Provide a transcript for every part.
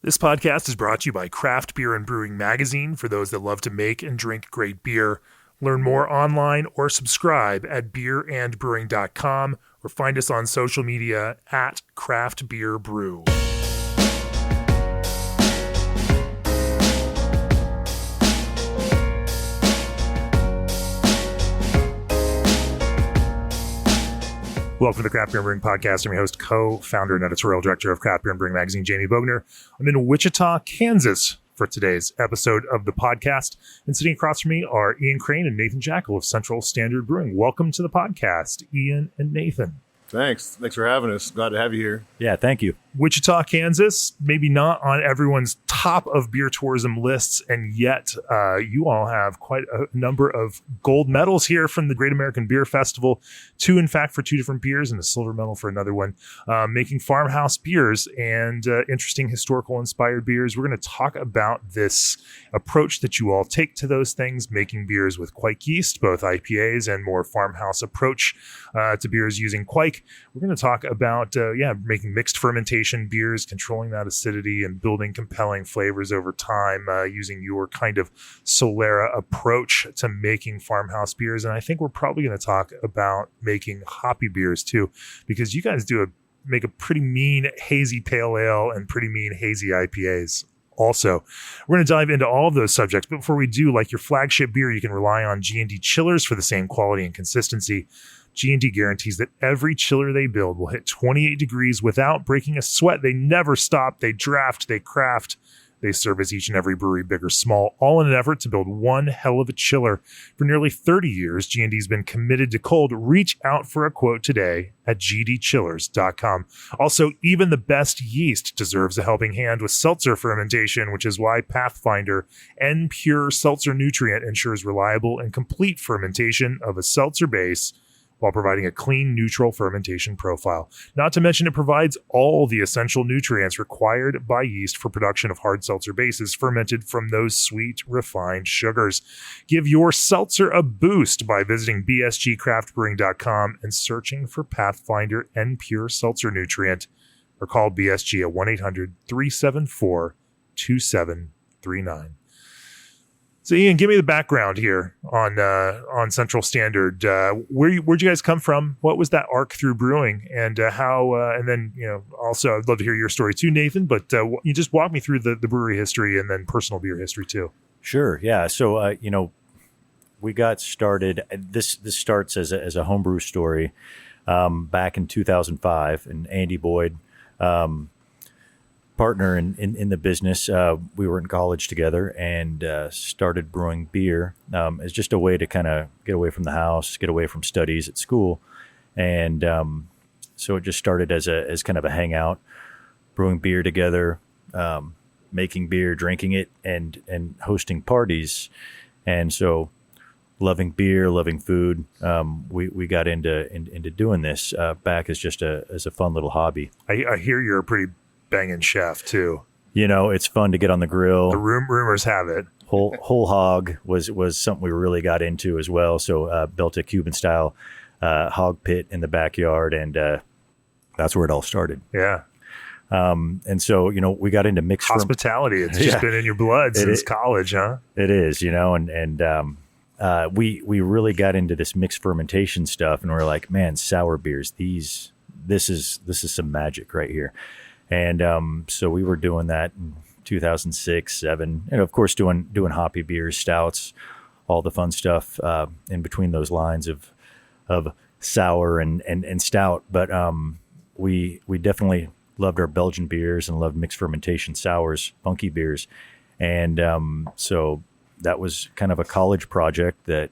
This podcast is brought to you by Craft Beer and Brewing Magazine for those that love to make and drink great beer. Learn more online or subscribe at beerandbrewing.com or find us on social media at Craft Beer Brew. Welcome to the Craft Beer and Brewing Podcast. I'm your host, co-founder and editorial director of Craft Beer and Brewing Magazine, Jamie Bogner. I'm in Wichita, Kansas for today's episode of the podcast. And sitting across from me are Ian Crane and Nathan Jackel of Central Standard Brewing. Welcome to the podcast, Ian and Nathan. Thanks for having us. Glad to have you here. Yeah, thank you. Wichita, Kansas, maybe not on everyone's top of beer tourism lists, and yet you all have quite a number of gold medals here from the Great American Beer Festival. Two, in fact, for two different beers, and a silver medal for another one, making Farmhouse beers and interesting historical inspired beers. We're going to talk about this approach that you all take to those things, making beers with kveiks yeast, both IPAs and more Farmhouse approach to beers using kveiks. We're going to talk about making mixed fermentation beers, controlling that acidity and building compelling flavors over time using your kind of Solera approach to making Farmhouse beers. And I think we're probably going to talk about making hoppy beers too, because you guys make a pretty mean hazy pale ale and pretty mean hazy IPAs. Also, we're going to dive into all of those subjects. But before we do, like your flagship beer, you can rely on G&D chillers for the same quality and consistency. G&D guarantees that every chiller they build will hit 28 degrees without breaking a sweat. They never stop. They draft, they craft, they service each and every brewery, big or small, all in an effort to build one hell of a chiller. For nearly 30 years, G&D's been committed to cold. Reach out for a quote today at gdchillers.com. Also, even the best yeast deserves a helping hand with seltzer fermentation, which is why Pathfinder N-Pure Seltzer Nutrient ensures reliable and complete fermentation of a seltzer base while providing a clean, neutral fermentation profile. Not to mention it provides all the essential nutrients required by yeast for production of hard seltzer bases fermented from those sweet, refined sugars. Give your seltzer a boost by visiting bsgcraftbrewing.com and searching for Pathfinder N-Pure Seltzer Nutrient, or call BSG at 1-800-374-2739. So Ian, give me the background here on Central Standard. Where'd you guys come from? What was that arc through brewing, and how? And then also I'd love to hear your story too, Nathan. But you just walk me through the brewery history and then personal beer history too. Sure, yeah. So we got started. This starts as a homebrew story back in 2005, and Andy Boyd. Partner in the business. We were in college together and started brewing beer as just a way to kind of get away from the house, get away from studies at school. And so it just started as kind of a hangout, brewing beer together, making beer, drinking it, and hosting parties. And so loving beer, loving food, we got into doing this back as just as a fun little hobby. I hear you're a pretty banging chef too. It's fun to get on the grill. The rumors have it. Whole hog was something we really got into as well. So built a Cuban style hog pit in the backyard, and that's where it all started. Yeah. And so we got into mixed hospitality. It's just been in your blood since college, huh? It is, and we really got into this mixed fermentation stuff, and we're like, man, sour beers. This is some magic right here. And so we were doing that in 2006, 2007, and of course doing hoppy beers, stouts, all the fun stuff in between those lines of sour and stout. But we definitely loved our Belgian beers and loved mixed fermentation sours, funky beers, and so that was kind of a college project that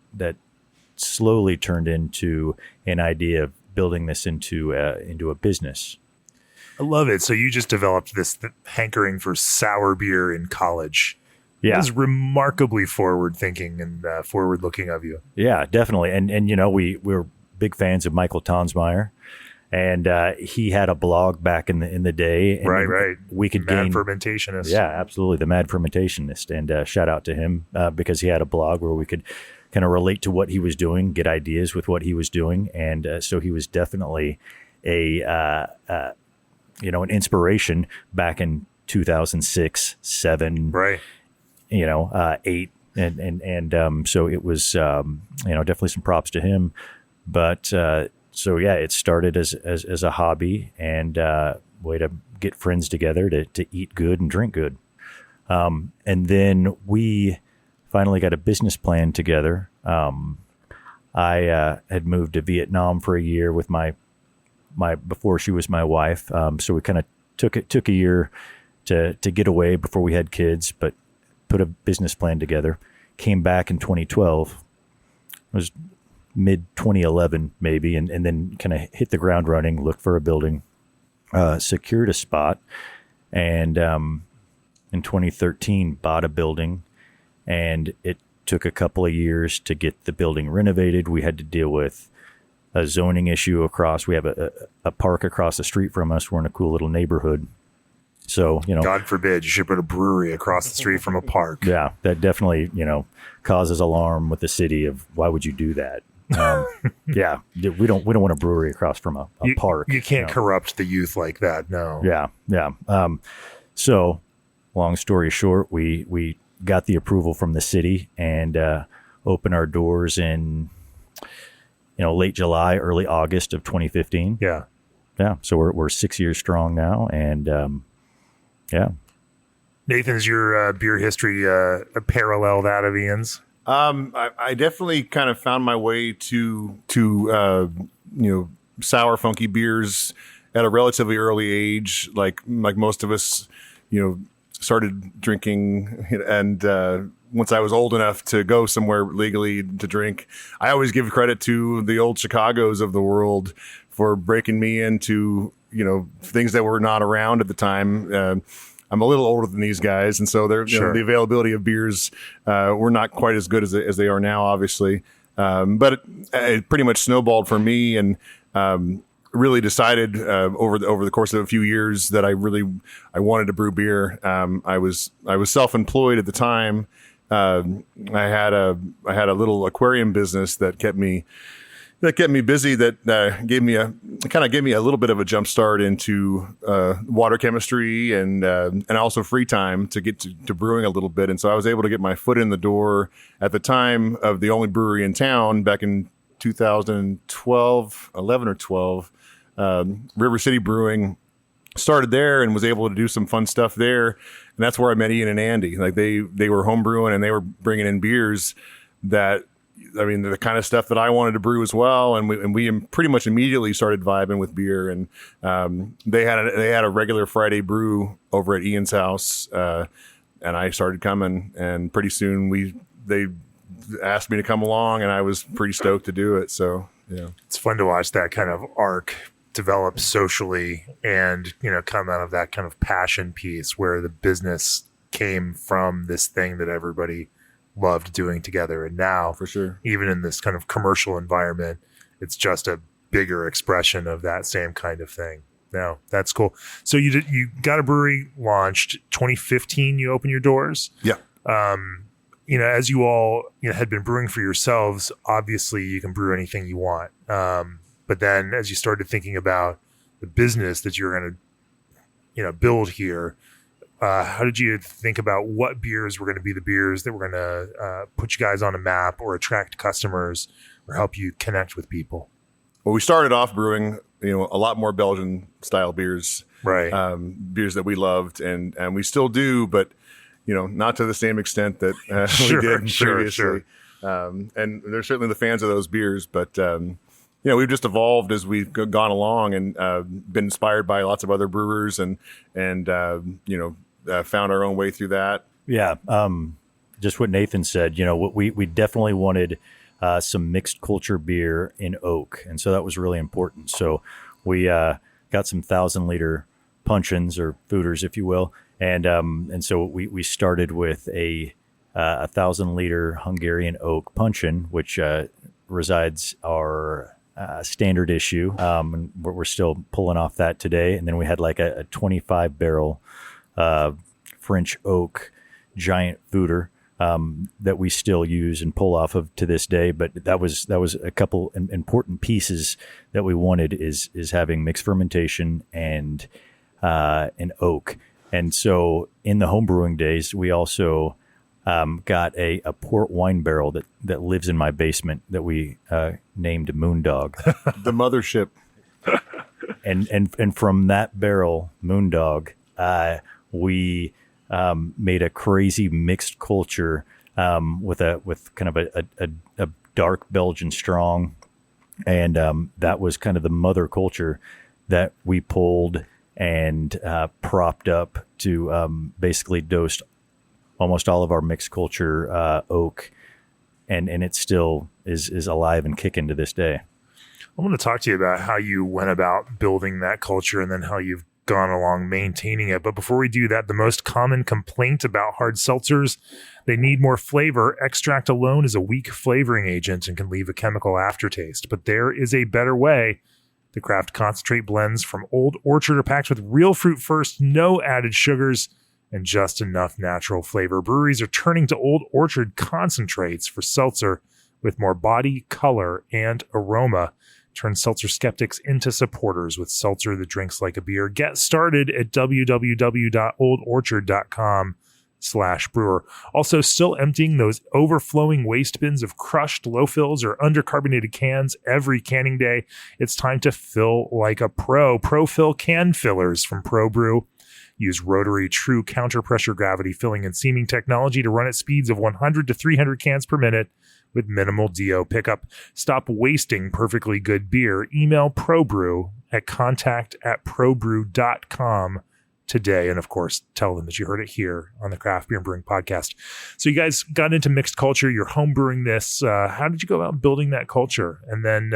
slowly turned into an idea of building this into a business. I love it. So you just developed this hankering for sour beer in college. Yeah. It is remarkably forward-thinking and forward-looking of you. Yeah, definitely. And we were big fans of Michael Tonsmeyer, and he had a blog back in the day. And right. We could Mad Fermentationist. Yeah, absolutely. The Mad Fermentationist. And shout out to him because he had a blog where we could kind of relate to what he was doing, get ideas with what he was doing. And so he was definitely an inspiration back in 2006, 7, Right. 8. And so it was, definitely some props to him. But so, yeah, it started as a hobby and way to get friends together to eat good and drink good. And then we finally got a business plan together. I had moved to Vietnam for a year with my before she was my wife. So we kind of took a year to get away before we had kids, but put a business plan together. Came back in 2012. It was mid 2011 maybe, and then kind of hit the ground running. Looked for a building, secured a spot, and in 2013 bought a building, and it took a couple of years to get the building renovated. We had to deal with a zoning issue across. We have a park across the street from us. We're in a cool little neighborhood. So, God forbid you should put a brewery across the street from a park. Yeah, that definitely, causes alarm with the city of why would you do that? Yeah, we don't want a brewery across from a park. You can't corrupt the youth like that. No. Yeah. So long story short, we got the approval from the city and opened our doors in late July, early August of 2015. Yeah. So we're 6 years strong now, and yeah. Nathan's your beer history parallel that of Ian's? I definitely kind of found my way to sour, funky beers at a relatively early age. Like most of us, started drinking, and once I was old enough to go somewhere legally to drink, I always give credit to the old Chicagos of the world for breaking me into, things that were not around at the time. I'm a little older than these guys, and so Sure. The availability of beers were not quite as good as they are now, obviously. But it pretty much snowballed for me, and really decided over the course of a few years that I wanted to brew beer. I was self-employed at the time. I had a little aquarium business that kept me busy. That gave me a little bit of a jump start into water chemistry and also free time to get to brewing a little bit. And so I was able to get my foot in the door at the time of the only brewery in town back in 2012, 11 or 12. River City Brewing. Started there and was able to do some fun stuff there, and that's where I met Ian and Andy. Like they were home brewing and they were bringing in beers that, the kind of stuff that I wanted to brew as well. And we pretty much immediately started vibing with beer. And they had a regular Friday brew over at Ian's house, and I started coming. And pretty soon they asked me to come along, and I was pretty stoked to do it. So yeah, It's fun to watch that kind of arc develop socially and come out of that kind of passion piece where the business came from this thing that everybody loved doing together, and now for sure, even in this kind of commercial environment, it's just a bigger expression of that same kind of thing. No, that's cool. So you got a brewery launched 2015. You opened your doors. Yeah. As you all had been brewing for yourselves, obviously you can brew anything you want. But then as you started thinking about the business that you're going to, build here, how did you think about what beers were going to be the beers that were going to put you guys on a map or attract customers or help you connect with people? Well, we started off brewing, a lot more Belgian style beers, Right. Beers that we loved and we still do, but not to the same extent that we did previously. Sure. And there's certainly the fans of those beers, but we've just evolved as we've gone along and been inspired by lots of other brewers and found our own way through that. Yeah. Just what Nathan said, we definitely wanted some mixed culture beer in oak. And so that was really important. So we got some 1,000-liter puncheons or foeders, if you will. And so we started with a 1,000-liter Hungarian oak puncheon, which resides our standard issue. And we're still pulling off that today. And then we had like a 25-barrel French oak giant foeder that we still use and pull off of to this day. But that was a couple important pieces that we wanted is having mixed fermentation and an oak. And so in the home brewing days, we also got a port wine barrel that lives in my basement that we named Moondog. The mothership. And from that barrel, Moondog, we made a crazy mixed culture with kind of a dark Belgian strong, and that was kind of the mother culture that we pulled and propped up to basically dosed almost all of our mixed culture oak, and it still is alive and kicking to this day. I want to talk to you about how you went about building that culture and then how you've gone along maintaining it. But before we do that, the most common complaint about hard seltzers, they need more flavor. Extract alone is a weak flavoring agent and can leave a chemical aftertaste. But there is a better way. The craft concentrate blends from Old Orchard are packed with real fruit first, no added sugars, and just enough natural flavor. Breweries are turning to Old Orchard concentrates for seltzer with more body, color, and aroma. Turn seltzer skeptics into supporters with seltzer that drinks like a beer. Get started at www.oldorchard.com/brewer. Also, still emptying those overflowing waste bins of crushed low fills or undercarbonated cans every canning day. It's time to fill like a pro. Pro Fill can fillers from Pro Brew. Use rotary true counter-pressure gravity filling and seaming technology to run at speeds of 100 to 300 cans per minute with minimal DO pickup. Stop wasting perfectly good beer. Email ProBrew at contact@probrew.com today. And of course, tell them that you heard it here on the Craft Beer and Brewing Podcast. So you guys got into mixed culture. You're home brewing this. How did you go about building that culture? And then,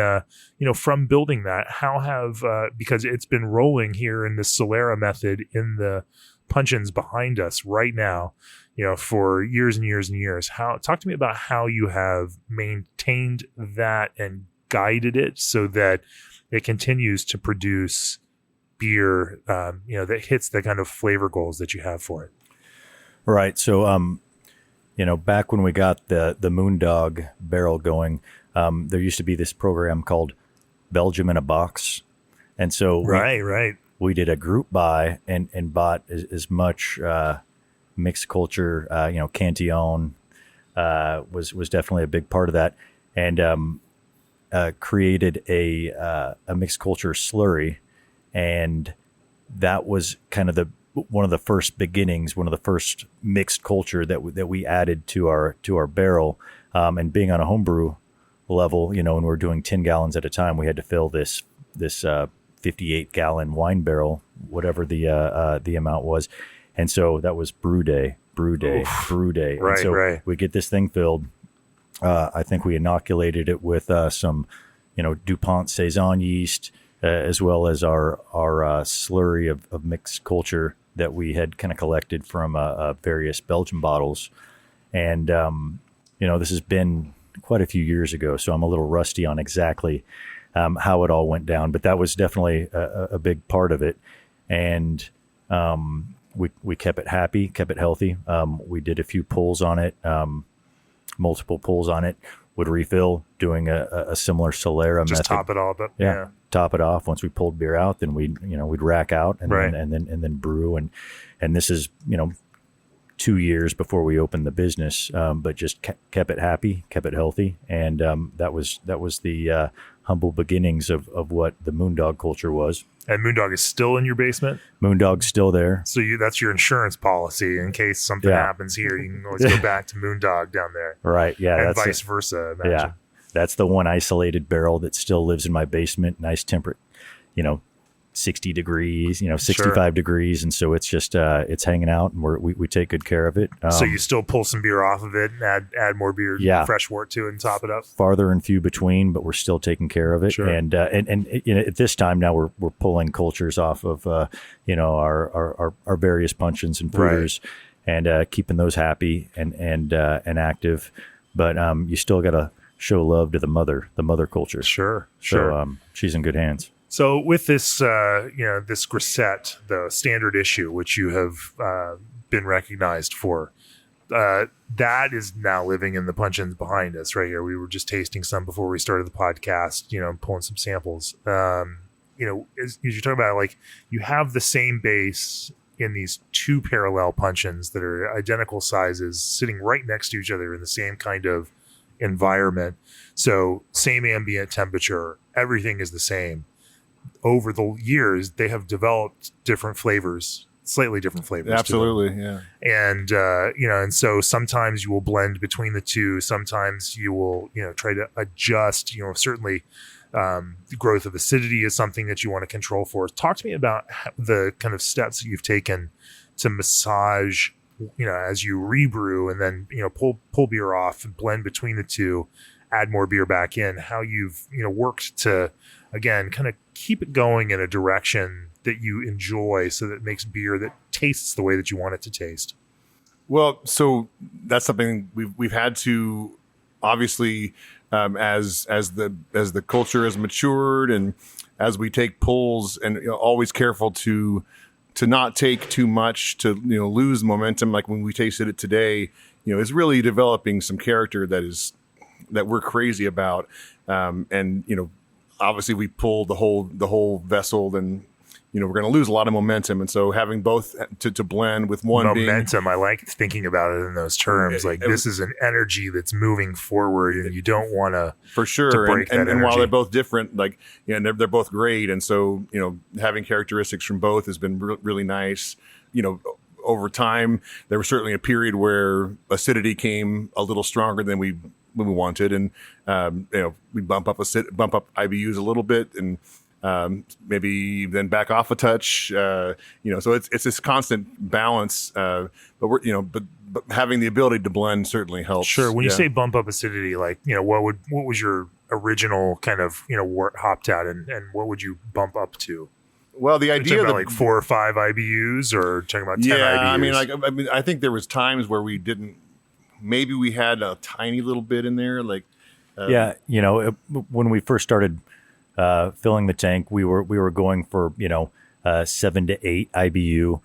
from building that, how have, because it's been rolling here in the Solera method in the puncheons behind us right now, for years and years and years. Talk to me about how you have maintained that and guided it so that it continues to produce beer, that hits the kind of flavor goals that you have for it. Right. So, back when we got the Moondog barrel going, there used to be this program called Belgium in a Box. And so we did a group buy and bought as much mixed culture, Cantillon was definitely a big part of that, and created a mixed culture slurry, and that was kind of one of the first beginnings, one of the first mixed culture that we added to our barrel, and being on a homebrew level, when we're doing 10 gallons at a time, we had to fill this 58-gallon wine barrel, whatever the amount was. And so that was brew day. Right, and so we get this thing filled. I think we inoculated it with some, DuPont Saison yeast, as well as our slurry of mixed culture that we had kind of collected from various Belgian bottles. And, this has been quite a few years ago, so I'm a little rusty on exactly how it all went down. But that was definitely a big part of it. And we kept it happy, kept it healthy. We did a few pulls on it, multiple pulls on it, would refill, doing a similar Solera just method. Top it all up. Yeah. Top it off. Once we pulled beer out, then we'd rack out and then brew. And this is, 2 years before we opened the business, but just kept it happy, kept it healthy. And that was the humble beginnings of what the Moondog culture was. And Moondog is still in your basement? Moondog's still there. So that's your insurance policy in case something happens here. You can always go back to Moondog down there. Right, yeah. And vice versa, imagine. Yeah, that's the one isolated barrel that still lives in my basement, nice temperate, 60 degrees, 65 degrees. And so it's just, it's hanging out, and we take good care of it. So you still pull some beer off of it and add more beer, fresh wort to it and top it up? Farther and few between, but we're still taking care of it. Sure. And at this time now we're pulling cultures off of, our various puncheons and fruiters, and keeping those happy and active. But you still got to show love to the mother culture. Sure. So she's in good hands. So with this, this grisette, the standard issue, which you have been recognized for, that is now living in the puncheons behind us right here. We were just tasting some before we started the podcast, pulling some samples. As you're talking about, like, you have the same base in these two parallel puncheons that are identical sizes sitting right next to each other in the same kind of environment. So same ambient temperature, everything is the same. Over the years, they have developed different flavors, slightly different flavors. Absolutely, yeah. And, and so sometimes you will blend between the two. Sometimes you will, try to adjust, certainly the growth of acidity is something that you want to control for. Talk to me about the kind of steps that you've taken to massage, as you rebrew and then, pull beer off and blend between the two, add more beer back in, how you've, worked to, again, kind of keep it going in a direction that you enjoy so that it makes beer that tastes the way that you want it to taste. Well, so that's something we've had to obviously, as the culture has matured and as we take pulls, and always careful to not take too much to lose momentum. Like when we tasted it today, it's really developing some character that we're crazy about, and obviously we pull the whole vessel, then we're going to lose a lot of momentum. And so having both to blend with one momentum, I like thinking about it in those terms. Like this is an energy that's moving forward, and you don't want to, for sure. To break and while they're both different, they're both great. And so, having characteristics from both has been really nice. Over time, there was certainly a period where acidity came a little stronger than we wanted. And, we bump up IBUs a little bit, and, maybe then back off a touch, so it's this constant balance, but but having the ability to blend certainly helps. Sure. When you say bump up acidity, what was your original kind of, wort hopped at, and what would you bump up to? Well, the idea that 4 or 5 IBUs, or talking about 10 IBUs. I think there was times where maybe we had a tiny little bit in there, when we first started filling the tank, we were going for 7 to 8 IBU,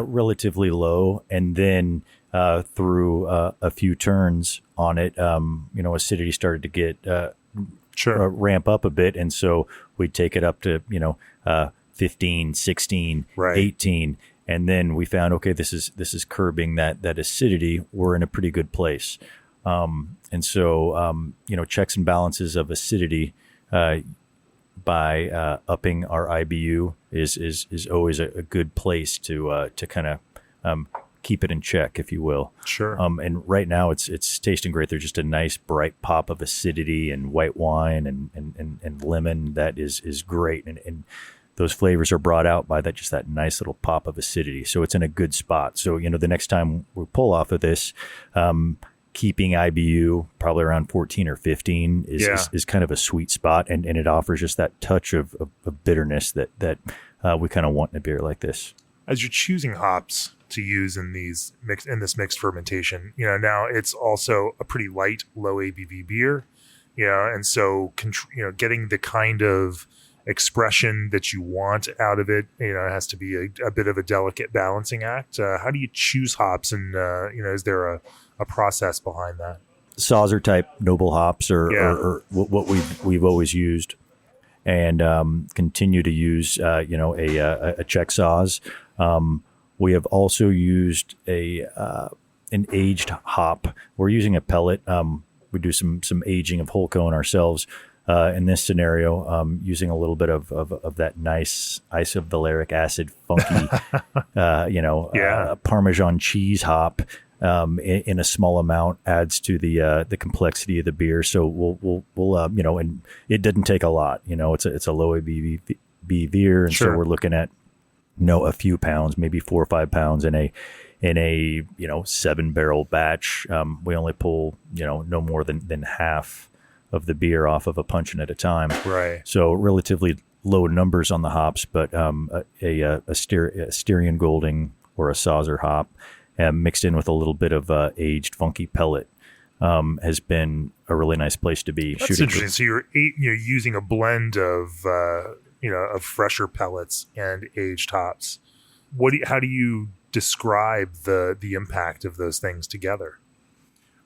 relatively low, and then through a few turns on it, acidity started to get ramp up a bit, and so we'd take it up to 15, 16, 18, and then we found this is curbing that acidity. We're in a pretty good place, and so checks and balances of acidity. By upping our IBU is always a good place to kind of keep it in check, if you will. Sure. And right now it's tasting great. There's just a nice bright pop of acidity and white wine and lemon that is great. And those flavors are brought out by that nice little pop of acidity. So it's in a good spot. So the next time we pull off of this, keeping IBU probably around 14 or 15 is kind of a sweet spot, and it offers just that touch of bitterness that we kind of want in a beer like this. As you're choosing hops to use in this mixed fermentation, now it's also a pretty light, low ABV beer, and so getting the kind of expression that you want out of it, it has to be a bit of a delicate balancing act. How do you choose hops, and is there a process behind that? Sauser type noble hops or what we've always used, and continue to use a Czech Saaz. We have also used an aged hop. We're using a pellet. We do some aging of whole cone ourselves. In this scenario, using a little bit of that nice isovaleric acid, funky, Parmesan cheese hop in a small amount adds to the complexity of the beer. So we'll and it doesn't take a lot. It's a low ABV beer, and so we're looking at a few pounds, maybe 4 or 5 pounds in a 7-barrel batch. We only pull no more than half of the beer off of a puncheon at a time. Right. So relatively low numbers on the hops, but a Styrian Golding or a Sauser hop mixed in with a little bit of aged funky pellet has been a really nice place to be. That's interesting. So you're using a blend of of fresher pellets and aged hops. How do you describe the impact of those things together?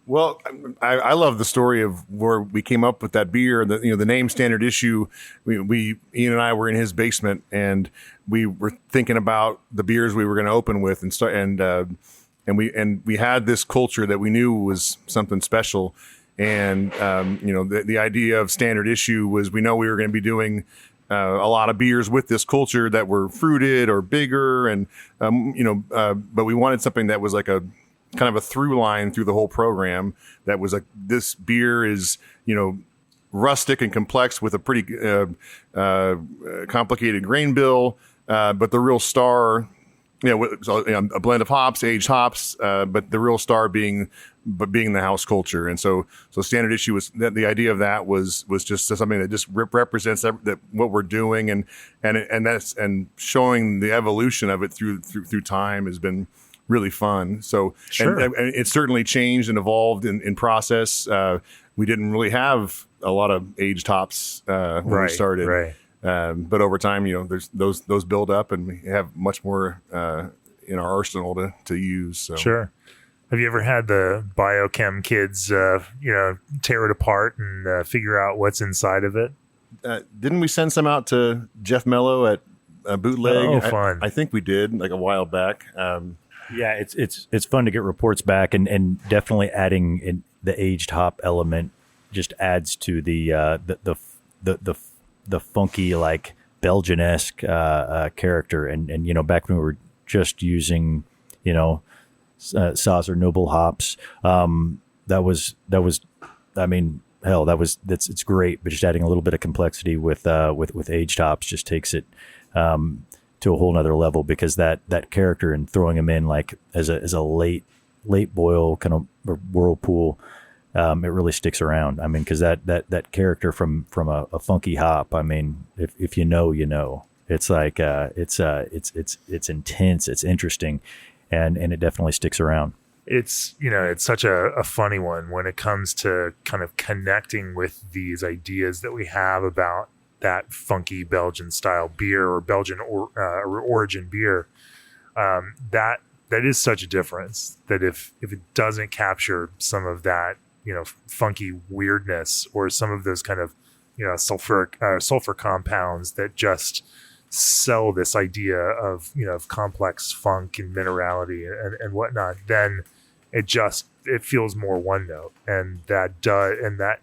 Well, I love the story of where we came up with that beer. The name Standard Issue. Ian and I were in his basement, and we were thinking about the beers we were going to open with, and we had this culture that we knew was something special, and the idea of Standard Issue was we know we were going to be doing a lot of beers with this culture that were fruited or bigger, and but we wanted something that was like a kind of a through line through the whole program. That was like, this beer is, rustic and complex with a pretty complicated grain bill, but the real star, a blend of hops, aged hops, but the real star being the house culture. And so Standard Issue was that the idea of that was just something that just represents that what we're doing, and showing the evolution of it through time has been really fun. So, sure. and it certainly changed and evolved in process. We didn't really have a lot of aged hops when we started. Right. But over time, there's those build up, and we have much more in our arsenal to use. So. Sure. Have you ever had the biochem kids, tear it apart and figure out what's inside of it? Didn't we send some out to Jeff Mello at Bootleg? Oh, fun. I think we did, like a while back. Yeah, it's fun to get reports back, and definitely adding in the aged hop element just adds to the funky, like Belgian-esque character, and back when we were just using Saaz or Noble hops, it's great, but just adding a little bit of complexity with aged hops just takes it to a whole nother level, because that character and throwing them in like as a late boil kind of whirlpool, it really sticks around. I mean, because that character from a funky hop, I mean, if you know, it's like it's intense, it's interesting, and it definitely sticks around. It's it's such a funny one when it comes to kind of connecting with these ideas that we have about that funky Belgian style beer or Belgian origin beer. That is such a difference, that if it doesn't capture some of that funky weirdness, or some of those kind of sulfur compounds that just sell this idea of of complex funk and minerality and whatnot, then it feels more one note, and that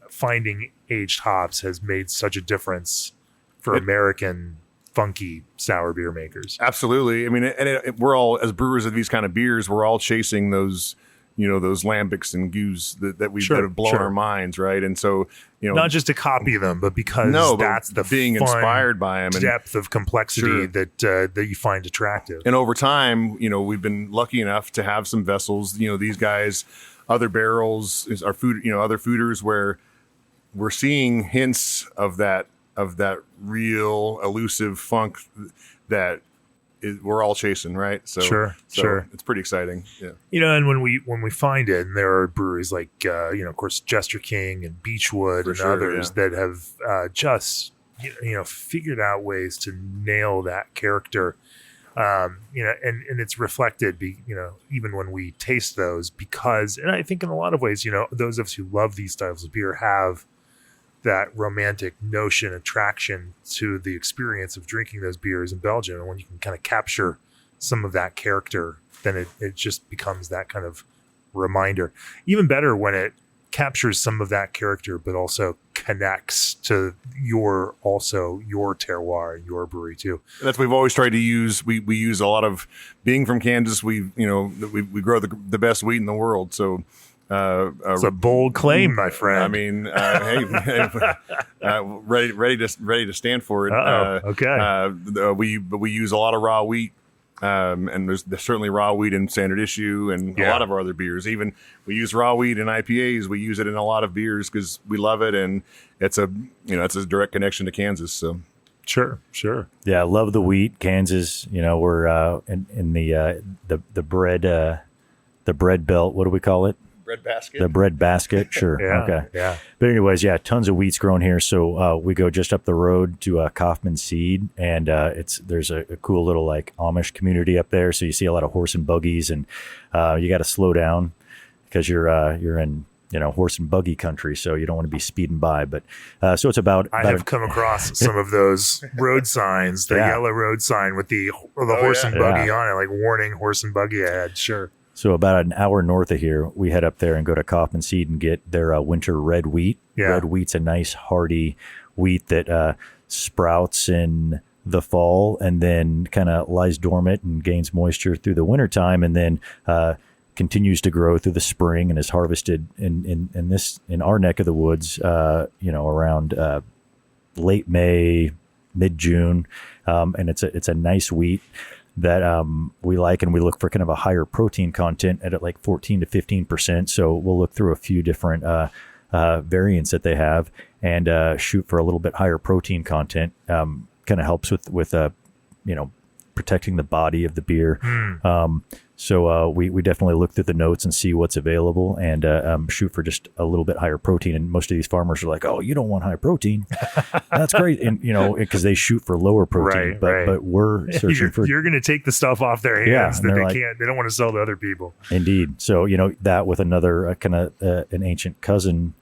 finding aged hops has made such a difference for American funky sour beer makers. Absolutely. I mean, we're all, as brewers of these kind of beers, we're all chasing those those lambics and goose that have blown our minds, right? And so, not just to copy them, but because that's the being inspired by them, depth of complexity that you find attractive. And over time, we've been lucky enough to have some vessels, these guys, other barrels, our food, other fooders, where we're seeing hints of that real elusive funk that we're all chasing, right? So sure, it's pretty exciting. Yeah, and when we find it, and there are breweries like of course Jester King and Beechwood and others that have just figured out ways to nail that character. And it's reflected, even when we taste those, because, and I think in a lot of ways, those of us who love these styles of beer have that romantic notion, attraction to the experience of drinking those beers in Belgium. And when you can kind of capture some of that character, then it just becomes that kind of reminder. Even better when it captures some of that character, but also connects to your terroir, your brewery too. That's what we've always tried to use. We use a lot of, being from Kansas, we grow the best wheat in the world. So it's a bold claim, my friend. I mean, ready to stand for it. Okay. We use a lot of raw wheat. And there's certainly raw wheat in Standard Issue and a lot of our other beers. Even we use raw wheat in IPAs. We use it in a lot of beers because we love it, and it's a direct connection to Kansas. So sure. Yeah, I love the wheat. Kansas, we're in the bread belt. What do we call it? Bread basket. The bread basket, sure. Okay. Yeah. But anyways, tons of wheat's grown here. So we go just up the road to Kaufman Seed, and there's a cool little like Amish community up there. So you see a lot of horse and buggies, and you got to slow down because you're in horse and buggy country, so you don't want to be speeding by. But so it's about. I have come across some of those road signs, the yellow road sign with the horse and buggy on it, like warning horse and buggy ahead. Sure. So about an hour north of here, we head up there and go to Kaufman Seed and get their winter red wheat. Yeah. Red wheat's a nice hardy wheat that sprouts in the fall and then kind of lies dormant and gains moisture through the wintertime, and then continues to grow through the spring and is harvested in our neck of the woods, around late May, mid-June, and it's a nice wheat that we like, and we look for kind of a higher protein content at like 14 to 15%. So we'll look through a few different variants that they have and shoot for a little bit higher protein content. Kind of helps with protecting the body of the beer. So we definitely look through the notes and see what's available and shoot for just a little bit higher protein. And most of these farmers are like, "Oh, you don't want high protein? That's great." And because they shoot for lower protein, but we're searching for. You're going to take the stuff off their hands that they can't. They don't want to sell to other people. Indeed. So that with another kind of an ancient cousin.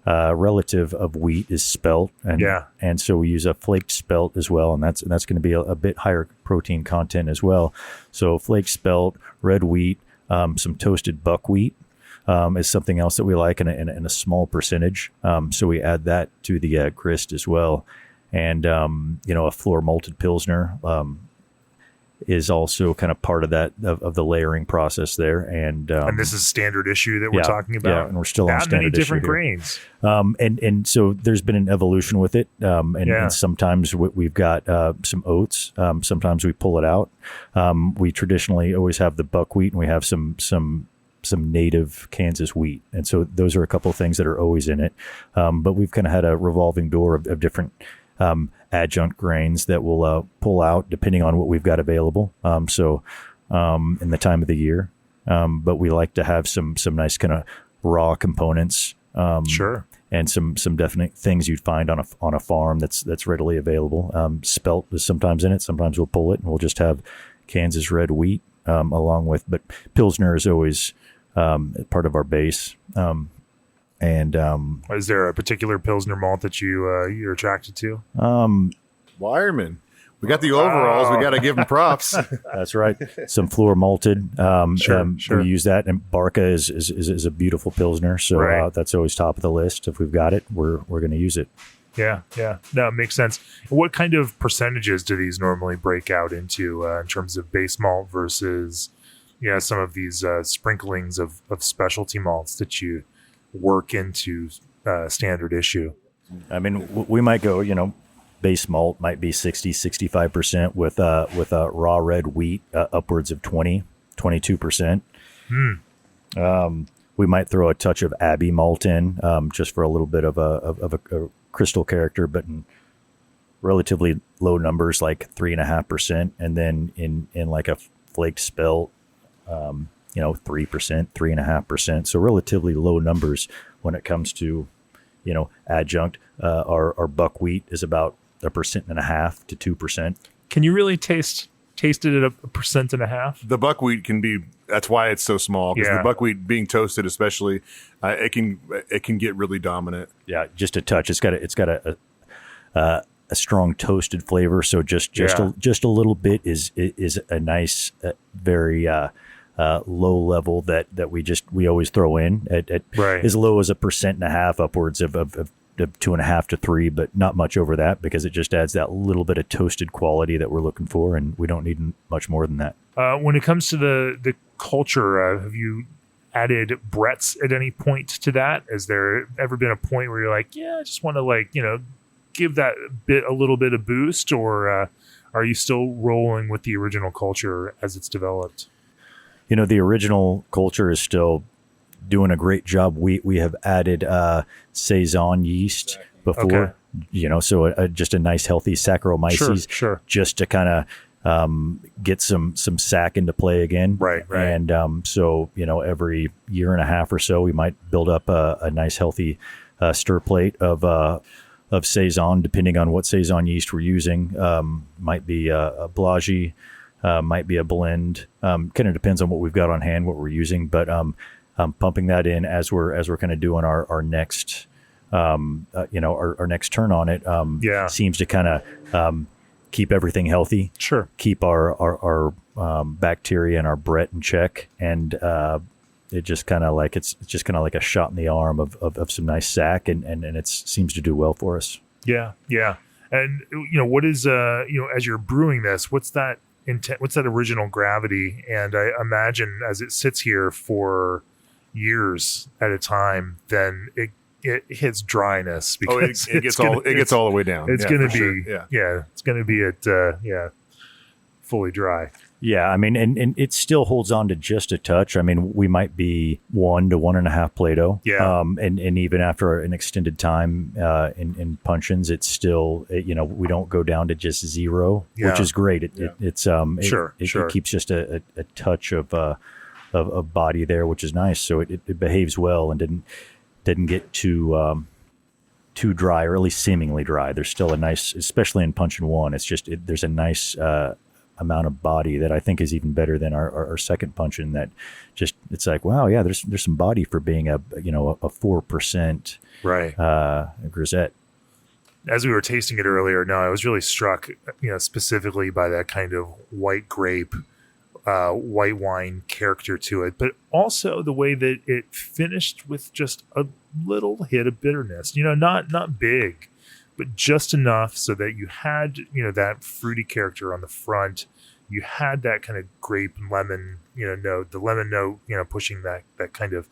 Relative of wheat is spelt, and so we use a flaked spelt as well, and that's going to be a bit higher protein content as well. So flaked spelt, red wheat, some toasted buckwheat is something else that we like in a small percentage. So we add that to the grist as well, and a floor malted pilsner is also kind of part of that of the layering process there, and this is standard issue that we're talking about. Yeah, and we're still on standard many different issue grains. And so there's been an evolution with it, and sometimes we've got some oats. Sometimes we pull it out. We traditionally always have the buckwheat, and we have some native Kansas wheat, and so those are a couple of things that are always in it. But we've kind of had a revolving door of different adjunct grains that we'll pull out depending on what we've got available. In the time of the year, but we like to have some nice kind of raw components. Sure. And some definite things you'd find on a farm that's readily available. Spelt is sometimes in it. Sometimes we'll pull it and we'll just have Kansas red wheat along with. But Pilsner is always part of our base. Is there a particular Pilsner malt that you're attracted to? Wireman. We got the overalls. We got to give them props. That's right. Some floor malted. Sure. We use that, and Barca is a beautiful Pilsner. So that's always top of the list. If we've got it, we're going to use it. Yeah. No, it makes sense. What kind of percentages do these normally break out into in terms of base malt versus some of these sprinklings of specialty malts that you work into standard issue? I mean, we might go, base malt might be 60-65% with raw red wheat upwards of 22%. We might throw a touch of Abbey malt in just for a little bit of a crystal character, but in relatively low numbers, like 3.5%, and then in like a flaked spelt, 3%, 3.5%. So relatively low numbers when it comes to, adjunct. Our buckwheat is about 1.5% to 2%. Can you really taste it at 1.5%? The buckwheat can be. That's why it's so small. Because the buckwheat being toasted, especially, it can get really dominant. Yeah, just a touch. It's got a strong toasted flavor. So just a little bit is a nice, very low level that we always throw in at as low as 1.5%, upwards of 2.5 to 3, but not much over that, because it just adds that little bit of toasted quality that we're looking for, and we don't need much more than that. When it comes to the culture, have you added Brett's at any point to that? Has there ever been a point where you're like, I just want to give that bit a little bit of boost, or are you still rolling with the original culture as it's developed? The original culture is still doing a great job. We have added Saison yeast before, so just a nice healthy Saccharomyces, sure. Just to kind of get some sac into play again. Right. And so, every year and a half or so, we might build up a nice healthy stir plate of Saison, depending on what Saison yeast we're using. Might be a Blagi, might be a blend. Kind of depends on what we've got on hand, what we're using. But pumping that in as we're kind of doing our next, our next turn on it. Seems to kind of keep everything healthy. Sure. Keep our bacteria and our Brett in check, and it just kind of like it's just kind of like a shot in the arm of some nice sack, and it seems to do well for us. Yeah. And what is as you're brewing this, what's that intent? What's that original gravity? And I imagine as it sits here for years at a time, then it hits dryness because it gets all the way down. It's going to be it's going to be at fully dry. Yeah, I mean, and it still holds on to just a touch. I mean, we might be 1 to 1.5 Plato. Yeah. And even after an extended time in puncheons, it's still, we don't go down to just 0, which is great. It keeps just a touch of body there, which is nice. So it behaves well and didn't get too dry, or at least seemingly dry. There's still a nice, especially in puncheon 1, it's just there's a nice amount of body that I think is even better than our second puncheon. That just, it's like, wow, yeah, there's some body for being a 4% grisette. As we were tasting it earlier, I was really struck, specifically by that kind of white grape, white wine character to it, but also the way that it finished with just a little hit of bitterness, not big, but just enough so that you had, that fruity character on the front. You had that kind of grape and lemon, note, the lemon note, pushing that kind of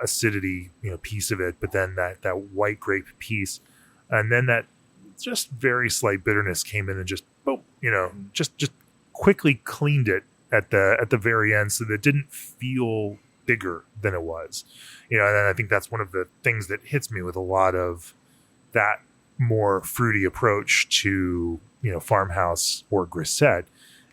acidity, piece of it, but then that white grape piece, and then that just very slight bitterness came in and just boom, just quickly cleaned it at the very end, so that it didn't feel bigger than it was. And I think that's one of the things that hits me with a lot of that more fruity approach to farmhouse or grisette,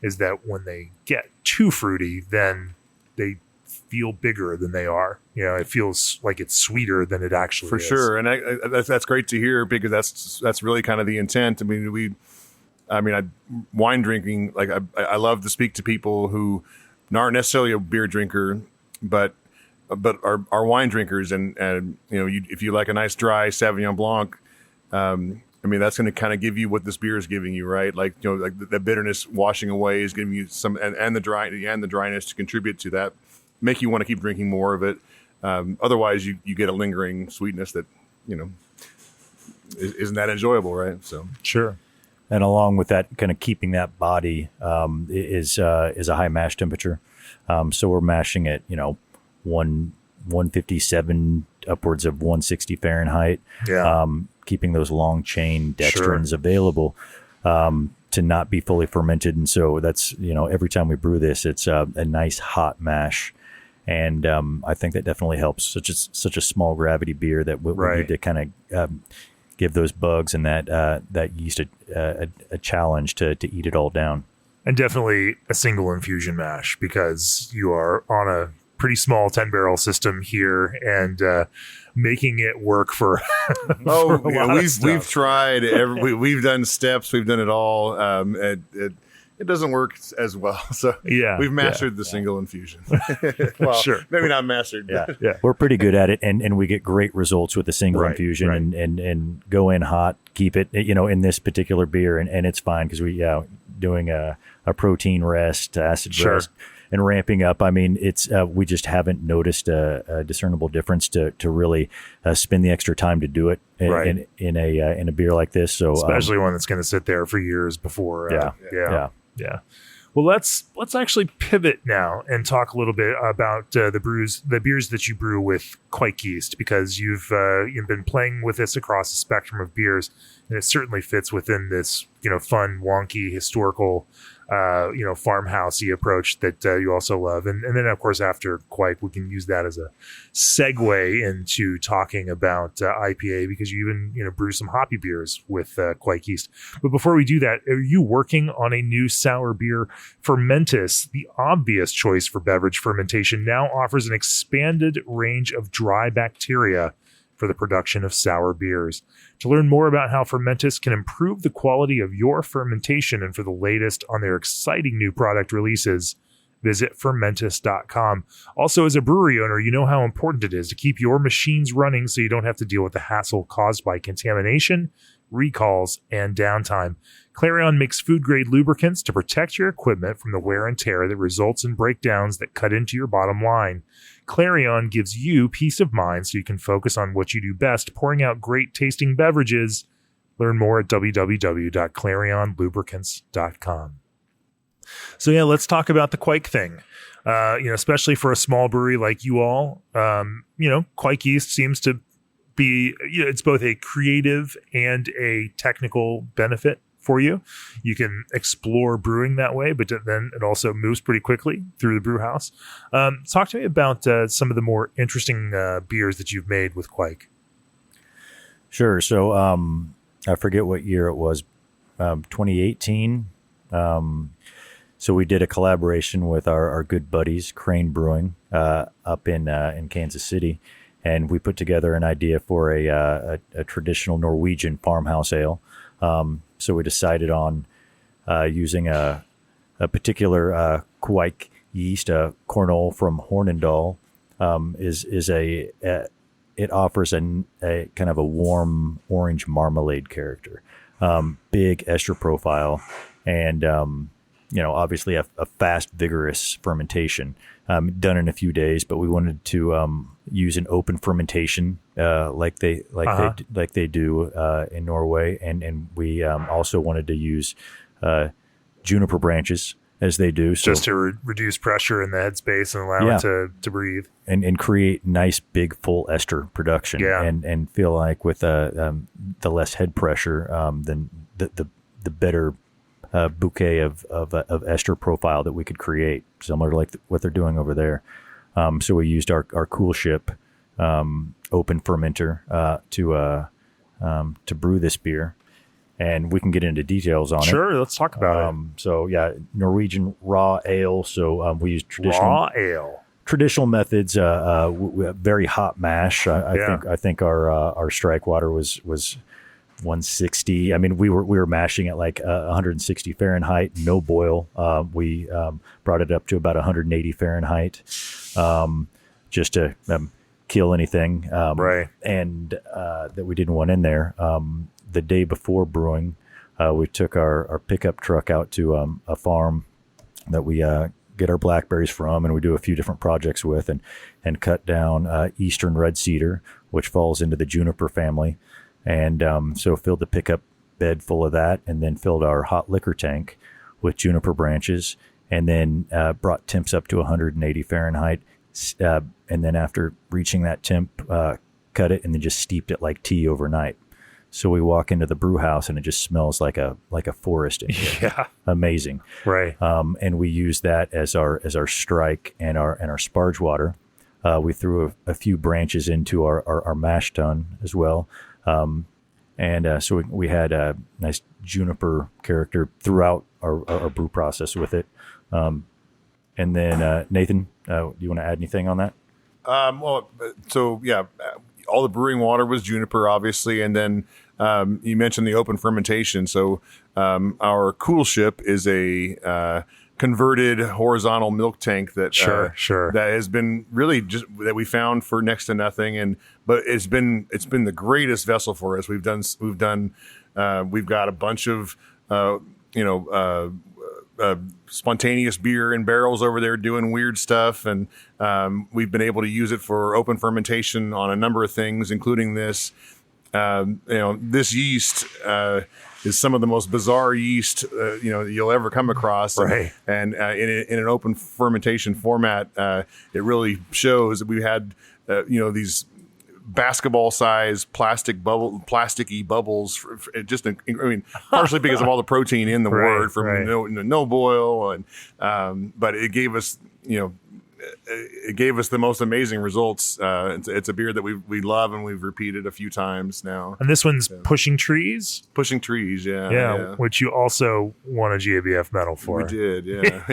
is that when they get too fruity, then they feel bigger than they are. It feels like it's sweeter than it actually is. For sure, and that's great to hear, because that's really kind of the intent. I mean, wine drinking, like I love to speak to people who aren't necessarily a beer drinker, but are wine drinkers, and if you like a nice dry Sauvignon Blanc, that's going to kind of give you what this beer is giving you, right? Like, like the bitterness washing away is giving you some, and the dryness to contribute to that, make you want to keep drinking more of it. Otherwise, you get a lingering sweetness that, isn't that enjoyable, right? So sure. And along with that, kind of keeping that body is a high mash temperature. So we're mashing at 157 upwards of 160 Fahrenheit. Yeah. Keeping those long chain dextrins available to not be fully fermented. And so that's, every time we brew this, it's a nice hot mash. And I think that definitely helps. Such a small gravity beer that we need to kind of give those bugs and that yeast a challenge to eat it all down. And definitely a single infusion mash, because you are on a pretty small 10-barrel system here, and making it work for we've tried we've done steps, we've done it all. It doesn't work as well, so we've mastered the single infusion. Well, sure, maybe not mastered. Yeah, we're pretty good at it, and we get great results with the single infusion, and go in hot, keep it in this particular beer, and it's fine, because we doing a protein rest, acid rest, and ramping up. I mean, it's we just haven't noticed a discernible difference to really spend the extra time to do it in a beer like this. So especially one that's going to sit there for years before. Yeah. Well, let's actually pivot now and talk a little bit about the beers that you brew with kveiks yeast, because you've been playing with this across the spectrum of beers, and it certainly fits within this fun, wonky, historical farmhousey approach that you also love. And then, of course, after kveik, we can use that as a segue into talking about IPA, because you even brew some hoppy beers with kveiks yeast. But before we do that, are you working on a new sour beer? Fermentis, the obvious choice for beverage fermentation, now offers an expanded range of dry bacteria for the production of sour beers. To learn more about how Fermentis can improve the quality of your fermentation, and for the latest on their exciting new product releases, visit fermentus.com. Also, as a brewery owner, you know how important it is to keep your machines running so you don't have to deal with the hassle caused by contamination, recalls, and downtime. Clarion makes food-grade lubricants to protect your equipment from the wear and tear that results in breakdowns that cut into your bottom line. Clarion gives you peace of mind so you can focus on what you do best, pouring out great-tasting beverages. Learn more at www.clarionlubricants.com. So yeah, let's talk about the kveiks thing. Especially for a small brewery like you all, kveiks yeast seems to be, it's both a creative and a technical benefit for you. You can explore brewing that way, but then it also moves pretty quickly through the brew house. Talk to me about some of the more interesting beers that you've made with kveik. Sure. So I forget what year it was, 2018. So we did a collaboration with our good buddies, Crane Brewing, up in Kansas City, and we put together an idea for a traditional Norwegian farmhouse ale. So we decided on using a particular kveik yeast, Cornol from Hornindal. It offers a kind of a warm orange marmalade character, big ester profile, and obviously a fast, vigorous fermentation, done in a few days. But we wanted to use an open fermentation like they do in Norway, and we also wanted to use juniper branches as they do, so, just to reduce pressure in the headspace and allow it to breathe and create nice, big, full ester production. And feel like with the less head pressure, then the better bouquet of ester profile that we could create, similar to like what they're doing over there. So we used our cool ship open fermenter to brew this beer, and we can get into details on it. Sure, let's talk about it. So yeah, Norwegian raw ale. So we use traditional methods. Very hot mash. I think our strike water was 160. I mean, we were mashing at like 160 Fahrenheit, no boil. We brought it up to about 180 Fahrenheit, just to kill anything, and that we didn't want in there. The day before brewing, we took our pickup truck out to a farm that we get our blackberries from, and we do a few different projects with, and cut down Eastern red cedar, which falls into the juniper family. And so filled the pickup bed full of that, and then filled our hot liquor tank with juniper branches, and then brought temps up to 180 Fahrenheit. And then after reaching that temp, cut it and then just steeped it like tea overnight. So we walk into the brew house and it just smells like a forest in here. Yeah. Amazing. Right. And we use that as our strike and our sparge water. We threw a few branches into our mash tun as well. So we had a nice juniper character throughout our brew process with it. And then, Nathan, do you want to add anything on that? All the brewing water was juniper, obviously. And then you mentioned the open fermentation. So our cool ship is a converted horizontal milk tank that that has been really just that we found for next to nothing, but it's been the greatest vessel for us. We've got a bunch of spontaneous beer in barrels over there doing weird stuff, and we've been able to use it for open fermentation on a number of things, including this. This yeast is some of the most bizarre yeast you'll ever come across, right? And in an open fermentation format, it really shows that we had these basketball-sized plasticky bubbles. Partially because of all the protein in the wort from no boil, and but it gave us the most amazing results. It's a beer that we love and we've repeated a few times now. And this one's Pushing Trees? Pushing Trees, yeah. Which you also won a GABF medal for. We did, yeah.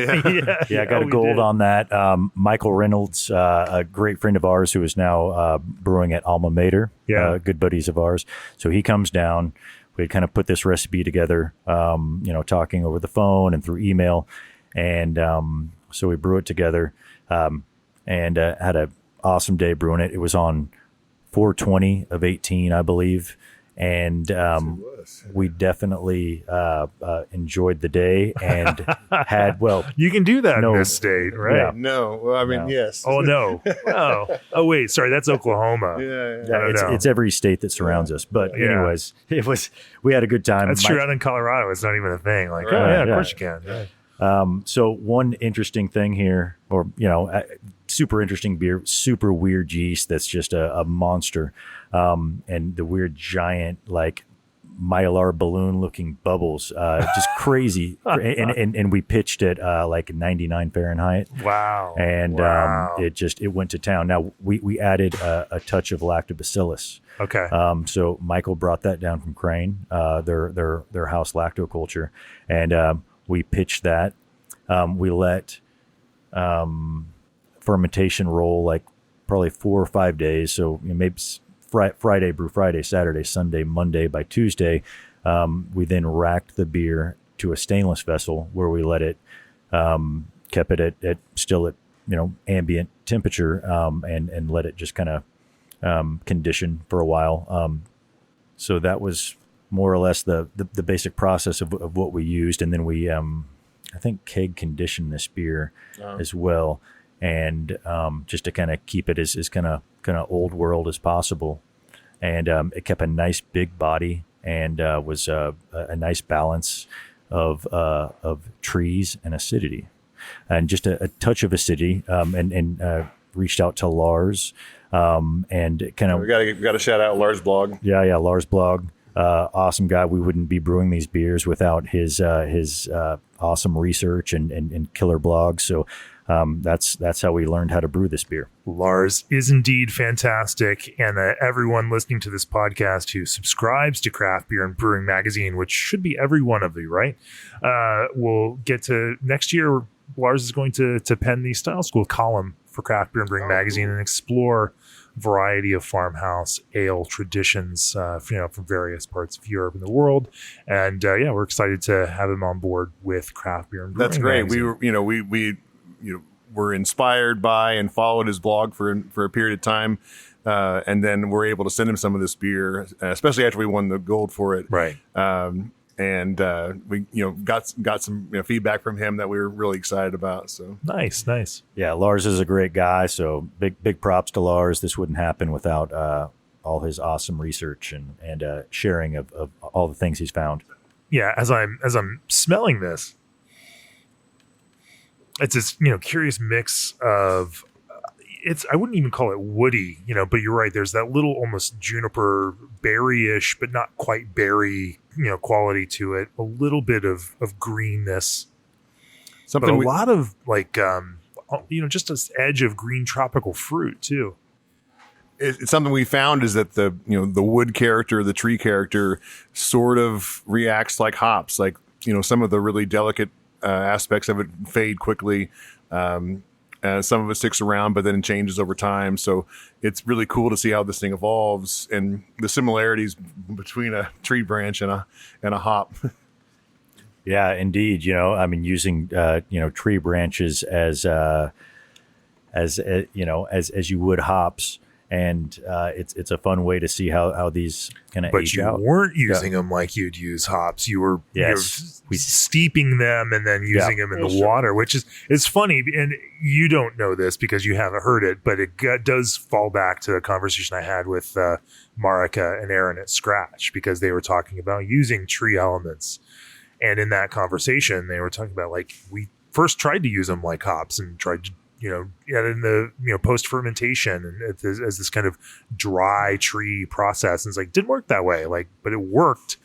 I got a gold on that. Michael Reynolds, a great friend of ours who is now brewing at Alma Mater, good buddies of ours. So he comes down. We kind of put this recipe together, talking over the phone and through email. And So we brew it together, and had an awesome day brewing it. It was on 4/20 of 18, I believe. And we definitely enjoyed the day and had, well, you can do that in this state, right? Yeah. No, well, I mean, No. yes. Oh no! Oh wait, sorry, that's Oklahoma. Yeah. It's every state that surrounds us. But Yeah. anyways, we had a good time. That's true. Out in Colorado, it's not even a thing. Like, Right. oh yeah, of Yeah. course you can. Yeah. So one interesting thing here, or, super interesting beer, super weird yeast that's just a monster. And the weird giant, like, mylar balloon looking bubbles, just crazy. and we pitched it like 99 Fahrenheit. Wow. And Wow. it went to town. Now we added a touch of lactobacillus. Okay. So Michael brought that down from Crane, their house lactoculture, and we pitched that. We let fermentation roll like probably 4 or 5 days. So maybe Friday, brew Friday, Saturday, Sunday, Monday. By Tuesday, we then racked the beer to a stainless vessel where we let it, kept it at still at ambient temperature, and let it just kind of condition for a while. So that was more or less the basic process of what we used, and then we I think keg conditioned this beer as well, and just to kind of keep it as kind of old world as possible, and it kept a nice big body and was a nice balance of trees and acidity, and just a touch of acidity, and reached out to Lars, and kind of We got to shout out Lars blog. yeah, Lars blog. Awesome guy. We wouldn't be brewing these beers without his awesome research and killer blog. So that's how we learned how to brew this beer. Lars is indeed fantastic, and everyone listening to this podcast who subscribes to Craft Beer and Brewing Magazine, which should be every one of you, right? Will get to next year. Lars is going to pen the Style School column for Craft Beer and Brewing Magazine and explore a variety of farmhouse ale traditions, from various parts of Europe and the world. And we're excited to have him on board with Craft Beer and Brewing. That's great. Magazine. We were inspired by and followed his blog for a period of time, and then we're able to send him some of this beer, especially after we won the gold for it. Right. And we got some feedback from him that we were really excited about. So Nice. Yeah, Lars is a great guy. So big props to Lars. This wouldn't happen without all his awesome research and sharing of all the things he's found. Yeah. As I'm smelling this, it's this curious mix of I wouldn't even call it woody, but you're right. There's that little almost juniper berry-ish, but not quite berry, quality to it. A little bit of greenness, but a lot of like, just this edge of green tropical fruit too. it's something we found is that the wood character, the tree character, sort of reacts like hops. Like some of the really delicate aspects of it fade quickly. Some of it sticks around, but then it changes over time. So it's really cool to see how this thing evolves and the similarities between a tree branch and a hop. Yeah, indeed. Using tree branches as you would hops, and it's a fun way to see how these kind of age out. But you weren't using them like you'd use hops. You were we steeping them and then using them in the water, which is funny. And you don't know this because you haven't heard it, but it does fall back to a conversation I had with Marika and Aaron at Scratch, because they were talking about using tree elements. And in that conversation, they were talking about, like, we first tried to use them like hops and tried to, in the, post fermentation and as this kind of dry tree process. And it's like, didn't work that way. Like, but it worked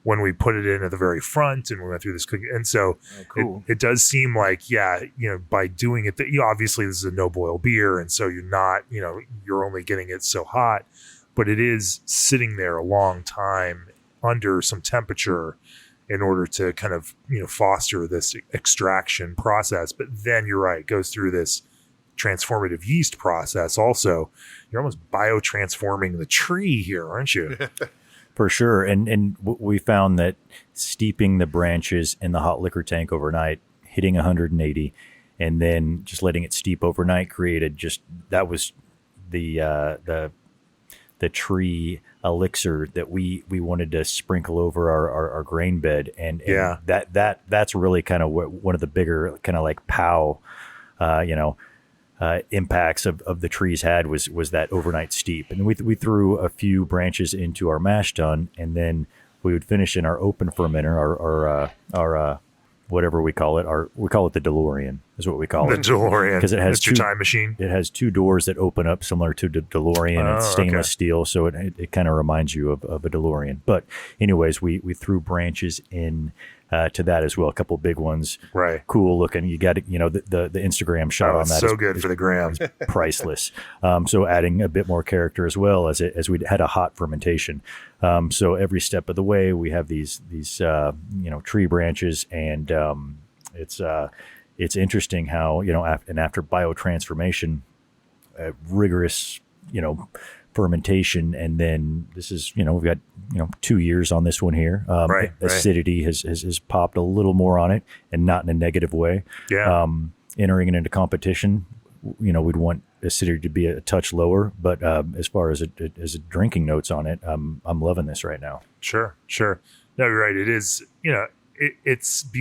when we put it in at the very front and we went through this cooking. And so Cool. it does seem like, by doing it, that obviously this is a no boil beer. And so you're not, you're only getting it so hot, but it is sitting there a long time under some temperature in order to kind of, foster this extraction process. But then you're right, it goes through this transformative yeast process also. You're almost biotransforming the tree here, aren't you? For sure. And we found that steeping the branches in the hot liquor tank overnight, hitting 180, and then just letting it steep overnight created that was the tree elixir that we wanted to sprinkle over our grain bed, and that's really kind of one of the bigger kind of like impacts of the trees had was that overnight steep. And we threw a few branches into our mash tun, and then we would finish in our open fermenter, our whatever we call it. We call it the DeLorean is what we call it. The DeLorean. Because it has your time machine. It has two doors that open up similar to the DeLorean. It's stainless steel, so it kind of reminds you of a DeLorean. But anyways, we threw branches in to that as well. A couple big ones. Right. Cool looking. You got the Instagram shot on that. So good for the gram. Priceless. So adding a bit more character as well as we had a hot fermentation. So every step of the way we have these tree branches, and it's interesting how after biotransformation, rigorous fermentation, and then this is we've got 2 years on this one here. Acidity has popped a little more on it, and not in a negative way. Entering it into competition, we'd want acidity to be a touch lower, but as far as drinking notes on it, I'm loving this right now. Sure. No, you're right. It is.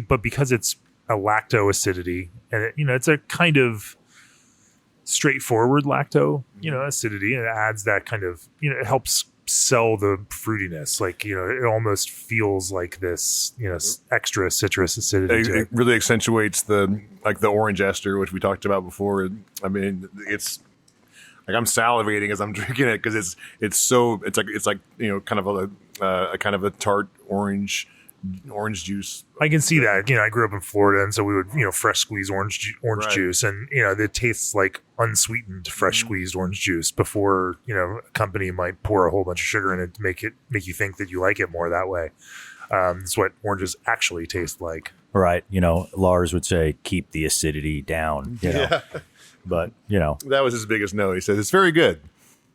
But because it's a lacto acidity, and it's a kind of straightforward lacto, acidity, and it adds that kind of, it helps sell the fruitiness. Like, it almost feels like this, extra citrus acidity. It really accentuates the orange ester, which we talked about before. I mean, it's like I'm salivating as I'm drinking it, because it's like kind of a kind of a tart orange juice. I can see that. I grew up in Florida, and so we would, fresh squeeze orange Right. juice, and it tastes like unsweetened fresh squeezed orange juice before a company might pour a whole bunch of sugar in it to make you think that you like it more that way. It's what oranges actually taste like. Right. Lars would say keep the acidity down. But that was his biggest no. He said it's very good,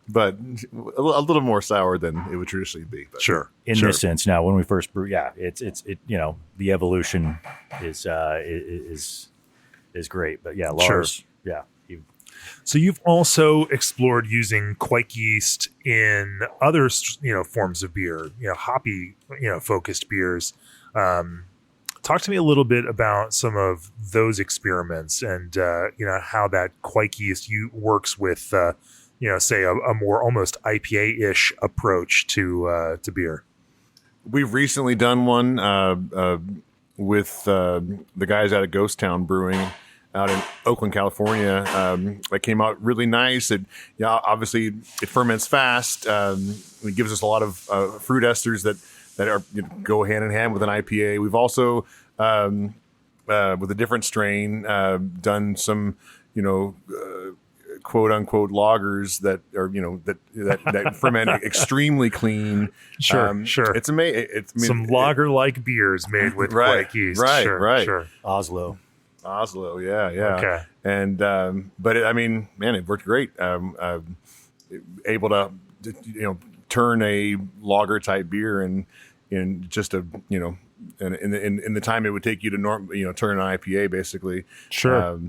but a little more sour than it would traditionally be. But. Sure. In this sense, now when we first brew, it's the evolution is great. But Lars, So you've also explored using kveiks yeast in other forms of beer, hoppy focused beers. Talk to me a little bit about some of those experiments, and how that kveiks yeast works with say a more almost IPA-ish approach to beer. We've recently done one with the guys out of Ghost Town Brewing out in Oakland, California. That came out really nice. Obviously it ferments fast. It gives us a lot of fruit esters that are go hand in hand with an IPA. We've also with a different strain done some quote unquote lagers that are that ferment extremely clean. Sure. It's amazing. Some lager like beers made with kveiks yeast. Right. Sure. Oslo, yeah. Okay. And but it worked great. Able to turn a lager type beer in just a in the time it would take you to turn an IPA basically. Sure.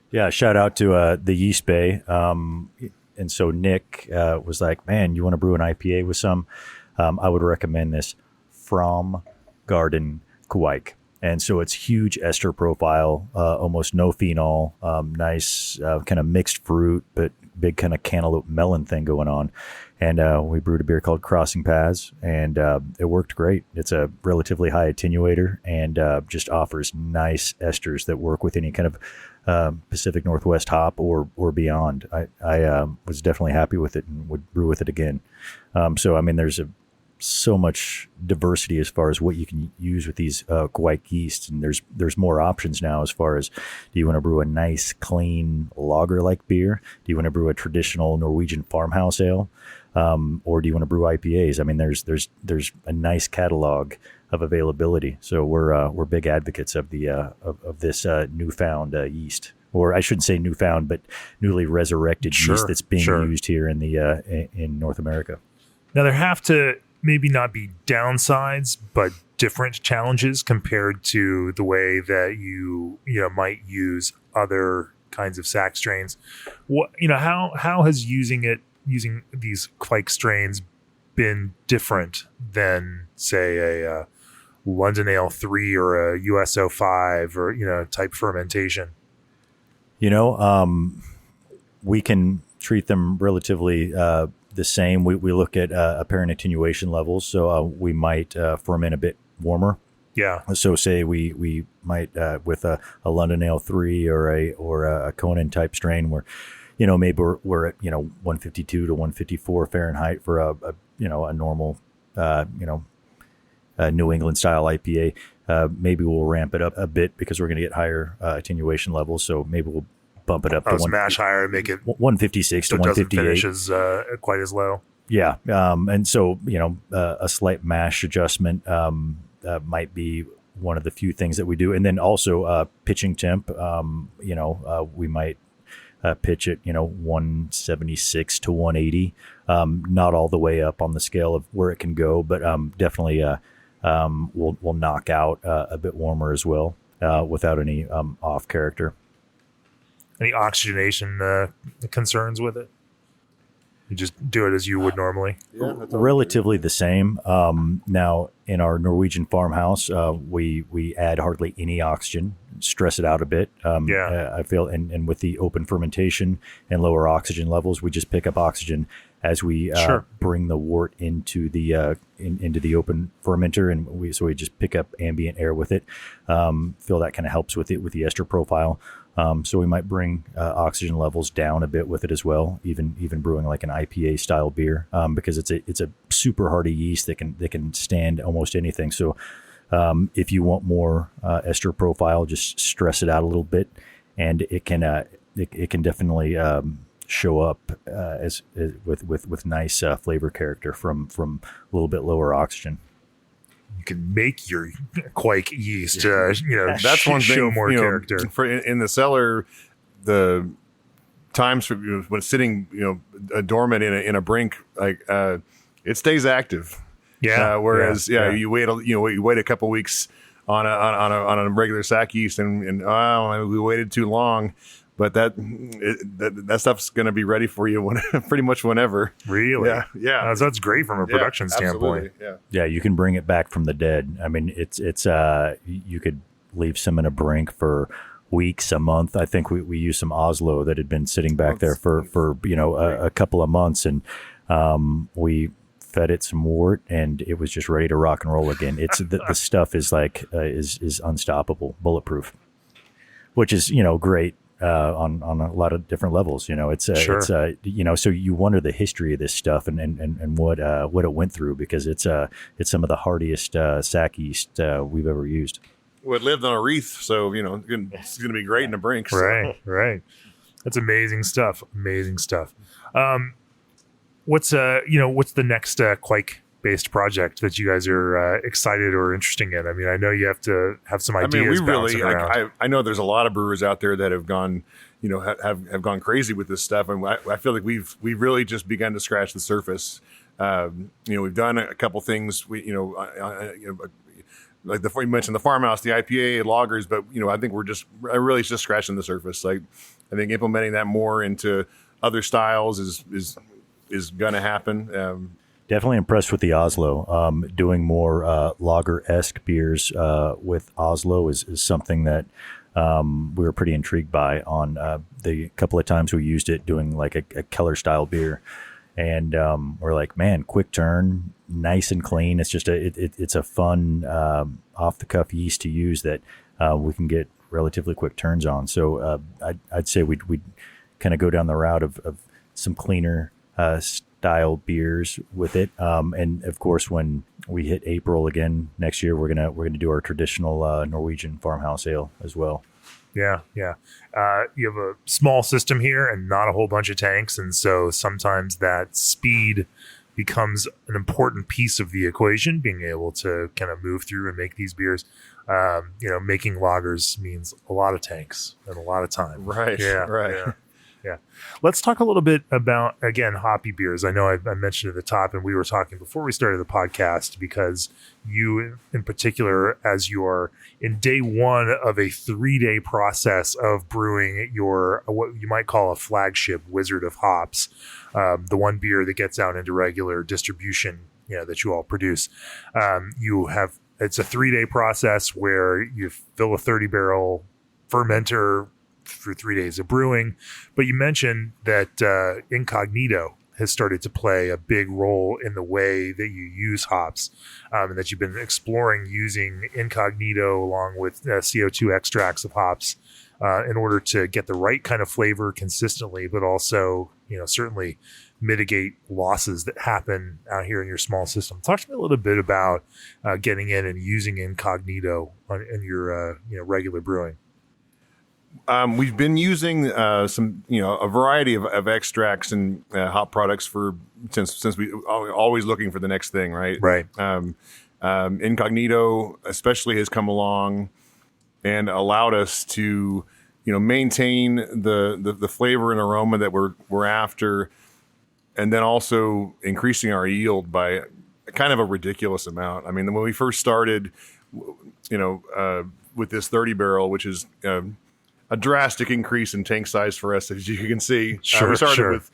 Yeah, shout out to the Yeast Bay. And so Nick was like, man, you want to brew an IPA with some? I would recommend this From Garden Kveik. And so it's huge ester profile, almost no phenol, nice kind of mixed fruit, but big kind of cantaloupe melon thing going on. And we brewed a beer called Crossing Paths, and it worked great. It's a relatively high attenuator and just offers nice esters that work with any kind of Pacific Northwest hop or beyond. I was definitely happy with it and would brew with it again. There's so much diversity as far as what you can use with these kveiks yeasts, and there's more options now as far as, do you want to brew a nice clean lager like beer? Do you want to brew a traditional Norwegian farmhouse ale? Or do you want to brew IPAs? There's a nice catalog of availability. So we're big advocates of the of this newfound yeast, or I shouldn't say newfound, but newly resurrected yeast that's being used here in the in North America. Now there have to maybe not be downsides, but different challenges compared to the way that you might use other kinds of sack strains? What how has using these kveiks strains been different than say a London Ale 3 or a USO 5 or type fermentation? We can treat them relatively the same. We look at apparent attenuation levels, so we might ferment a bit warmer. Yeah. So say we might with a London Ale 3 or a Conan type strain where maybe we're at 152 to 154 Fahrenheit for a normal New England style IPA. Maybe we'll ramp it up a bit because we're going to get higher attenuation levels. So maybe we'll bump it up to smash higher and make it 156 to 158. Finishes quite as low. Yeah. And so, a slight mash adjustment might be one of the few things that we do. And then also pitching temp, we might pitch it, 176 to 180. Not all the way up on the scale of where it can go, but definitely we'll knock out a bit warmer as well without any off character. Any oxygenation concerns with it? You just do it as you would normally. Yeah, relatively the same. Now, in our Norwegian farmhouse, we add hardly any oxygen, stress it out a bit. I feel, and with the open fermentation and lower oxygen levels, we just pick up oxygen as we bring the wort into the into the open fermenter, and we just pick up ambient air with it. Feel that kind of helps with the ester profile. So we might bring oxygen levels down a bit with it as well, even brewing like an IPA style beer, because it's a super hardy yeast that can stand almost anything. So if you want more ester profile, just stress it out a little bit, and it can definitely show up as with nice flavor character from a little bit lower oxygen. You can make your kveik yeast, that's one thing. Show more character. In the cellar, the times when it's sitting, dormant in a brink, like it stays active. Yeah. Whereas, you wait a couple weeks on a regular sack yeast, and we waited too long. But that stuff's going to be ready for you pretty much whenever. Really? Yeah. That's great from a production standpoint. Yeah, you can bring it back from the dead. I mean, it's you could leave some in a brink for weeks, a month. I think we used some Oslo that had been sitting back there for a couple of months, and we fed it some wort, and it was just ready to rock and roll again. It's the stuff is like is unstoppable, bulletproof, which is great. On a lot of different levels, it's so you wonder the history of this stuff and what it went through, because it's some of the hardiest sack yeast we've ever used. Well, it lived on a wreath, so it's going to be great in a brink. So. Right. That's amazing stuff. What's the next kveik based project that you guys are excited or interesting in? I mean, I know you have to have some ideas. I know there's a lot of brewers out there that have gone, have gone crazy with this stuff, and I feel like we've really just begun to scratch the surface. We've done a couple things. Like you mentioned the farmhouse, the IPA, lagers, but I think we're really just scratching the surface. Like, I think implementing that more into other styles is going to happen. Definitely impressed with the Oslo. Doing more lager-esque beers with Oslo is something that we were pretty intrigued by on the couple of times we used it doing like a Keller-style beer. And we're like, man, quick turn, nice and clean. It's just it's a fun off-the-cuff yeast to use that we can get relatively quick turns on. So I'd say we'd kind of go down the route of some cleaner style beers with it, and of course when we hit April again next year, we're gonna do our traditional Norwegian farmhouse ale as well. Yeah. You have a small system here and not a whole bunch of tanks, and so sometimes that speed becomes an important piece of the equation, being able to kind of move through and make these beers. Making lagers means a lot of tanks and a lot of time. Right. Yeah. Yeah. Let's talk a little bit about, again, hoppy beers. I know I mentioned at the top, and we were talking before we started the podcast, because you in particular, as you are in day one of a 3-day process of brewing your, what you might call a flagship Wizard of Hops, the one beer that gets out into regular distribution, that you all produce. It's a 3-day process where you fill a 30-barrel fermenter for 3 days of brewing. But you mentioned that incognito has started to play a big role in the way that you use hops, and that you've been exploring using incognito along with CO2 extracts of hops in order to get the right kind of flavor consistently, but also, certainly mitigate losses that happen out here in your small system. Talk to me a little bit about getting in and using incognito in your regular brewing. We've been using some, a variety of extracts and hop products since we always looking for the next thing, right? Right. Incognito especially has come along and allowed us to, maintain the flavor and aroma that we're after, and then also increasing our yield by kind of a ridiculous amount. I mean, when we first started, with this 30 barrel, which is a drastic increase in tank size for us, as you can see. Sure, we started sure. with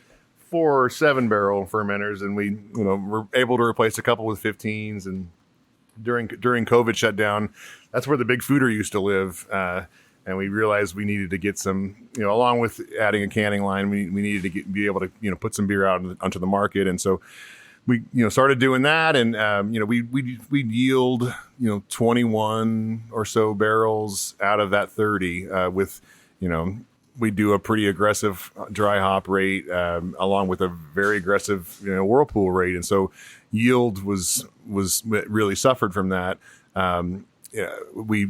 4 7-barrel fermenters, and we, were able to replace a couple with 15s. And during COVID shutdown, that's where the big fooder used to live. And we realized we needed to get some, along with adding a canning line, we needed to be able to, put some beer out onto the market. And so we, started doing that, and we'd yield 21 or so barrels out of that 30 with we do a pretty aggressive dry hop rate along with a very aggressive whirlpool rate, and so yield was really suffered from that. We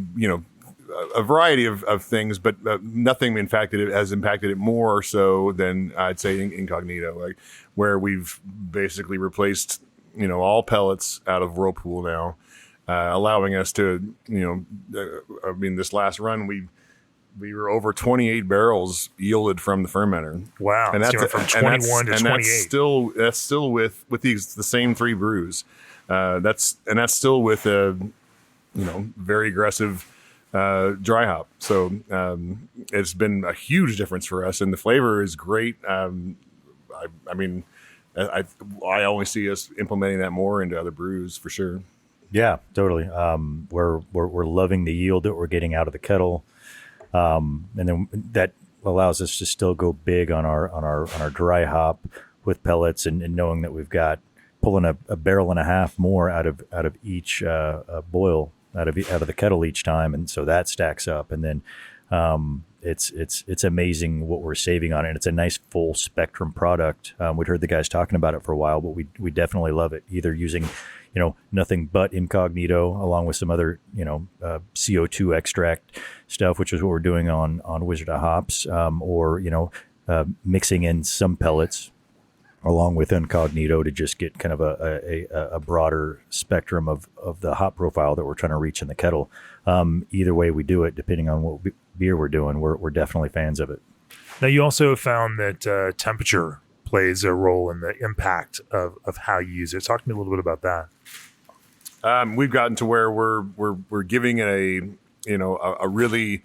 a variety of things, but nothing has impacted it more so than I'd say incognito, like where we've basically replaced, all pellets out of whirlpool now, allowing us to, this last run, we were over 28 barrels yielded from the fermenter. Wow. And that's from 21 to 28. That's still with the same 3 brews. That's still with a, very aggressive dry hop. So it's been a huge difference for us, and the flavor is great. I only see us implementing that more into other brews for sure. Yeah, totally. We're loving the yield that we're getting out of the kettle, and then that allows us to still go big on our dry hop with pellets, and knowing that we've got pulling a barrel and a half more out of each boil out of the kettle each time, and so that stacks up. And then it's amazing what we're saving on it. It's a nice full spectrum product. We'd heard the guys talking about it for a while, but we definitely love it. Either using nothing but incognito along with some other CO2 extract stuff, which is what we're doing on Wizard of Hops, or mixing in some pellets along with incognito to just get kind of a broader spectrum of the hop profile that we're trying to reach in the kettle. Either way we do it, depending on what beer we're doing, we're definitely fans of it. Now, you also found that temperature plays a role in the impact of how you use it. Talk to me a little bit about that. We've gotten to where we're giving it a really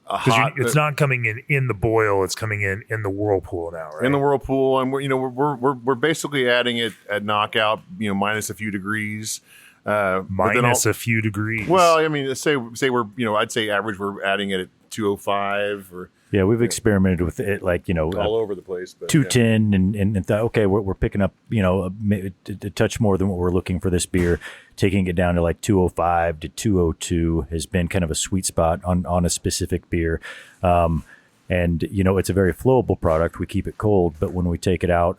hot. It's not coming in the boil; it's coming in the whirlpool now, right? In the whirlpool, and we're basically adding it at knockout, minus a few degrees. Minus a few degrees. Well, I mean, say we're I'd say average we're adding it at 205 or. Yeah, we've experimented with it, like all over the place. But, 210, and thought, okay, we're picking up a touch more than what we're looking for this beer. Taking it down to like 205 to 202 has been kind of a sweet spot on a specific beer. And it's a very flowable product. We keep it cold, but when we take it out,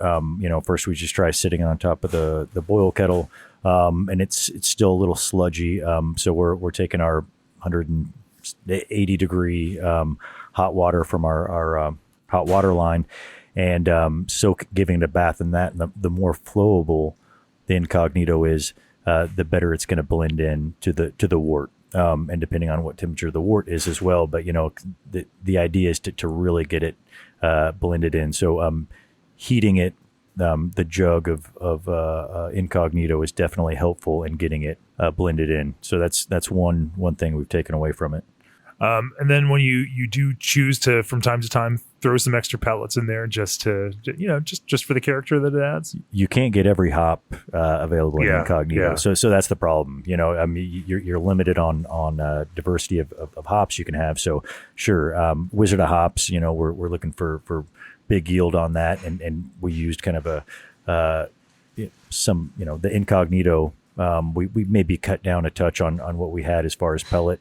first we just try sitting on top of the boil kettle, and it's still a little sludgy. So we're taking our 180 degree hot water from our hot water line, and giving it a bath in that. And the more flowable the incognito is, the better it's going to blend in to the wort, and depending on what temperature the wort is as well. But the idea is to really get it blended in. So heating it, the jug of Incognito is definitely helpful in getting it blended in. So that's one thing we've taken away from it. And then when you do choose to, from time to time, throw some extra pellets in there just to, just for the character that it adds. You can't get every hop available in Incognito. Yeah. So that's the problem. I mean, you're limited on diversity of hops you can have. So sure, Wizard of Hops, we're looking for big yield on that. And we used kind of the Incognito. We maybe cut down a touch on what we had as far as pellet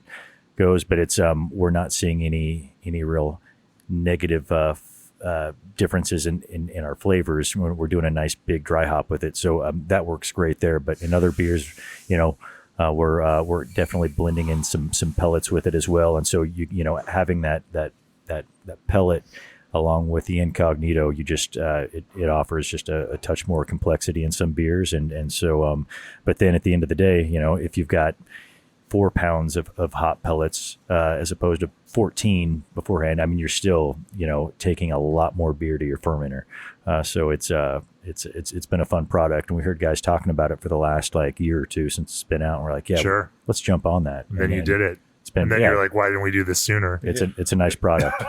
goes, but it's we're not seeing any real negative differences in our flavors when we're doing a nice big dry hop with it. So that works great there. But in other beers, we're definitely blending in some pellets with it as well. And so having that pellet along with the Incognito, you just it offers just a touch more complexity in some beers. And so but then at the end of the day, if you've got 4 pounds of hop pellets as opposed to 14 beforehand, I mean, you're still taking a lot more beer to your fermenter. So it's been a fun product, and we heard guys talking about it for the last year or two since it's been out, and we're like, sure, let's jump on that. And then you did it. And then you're like, why didn't we do this sooner? It's a nice product.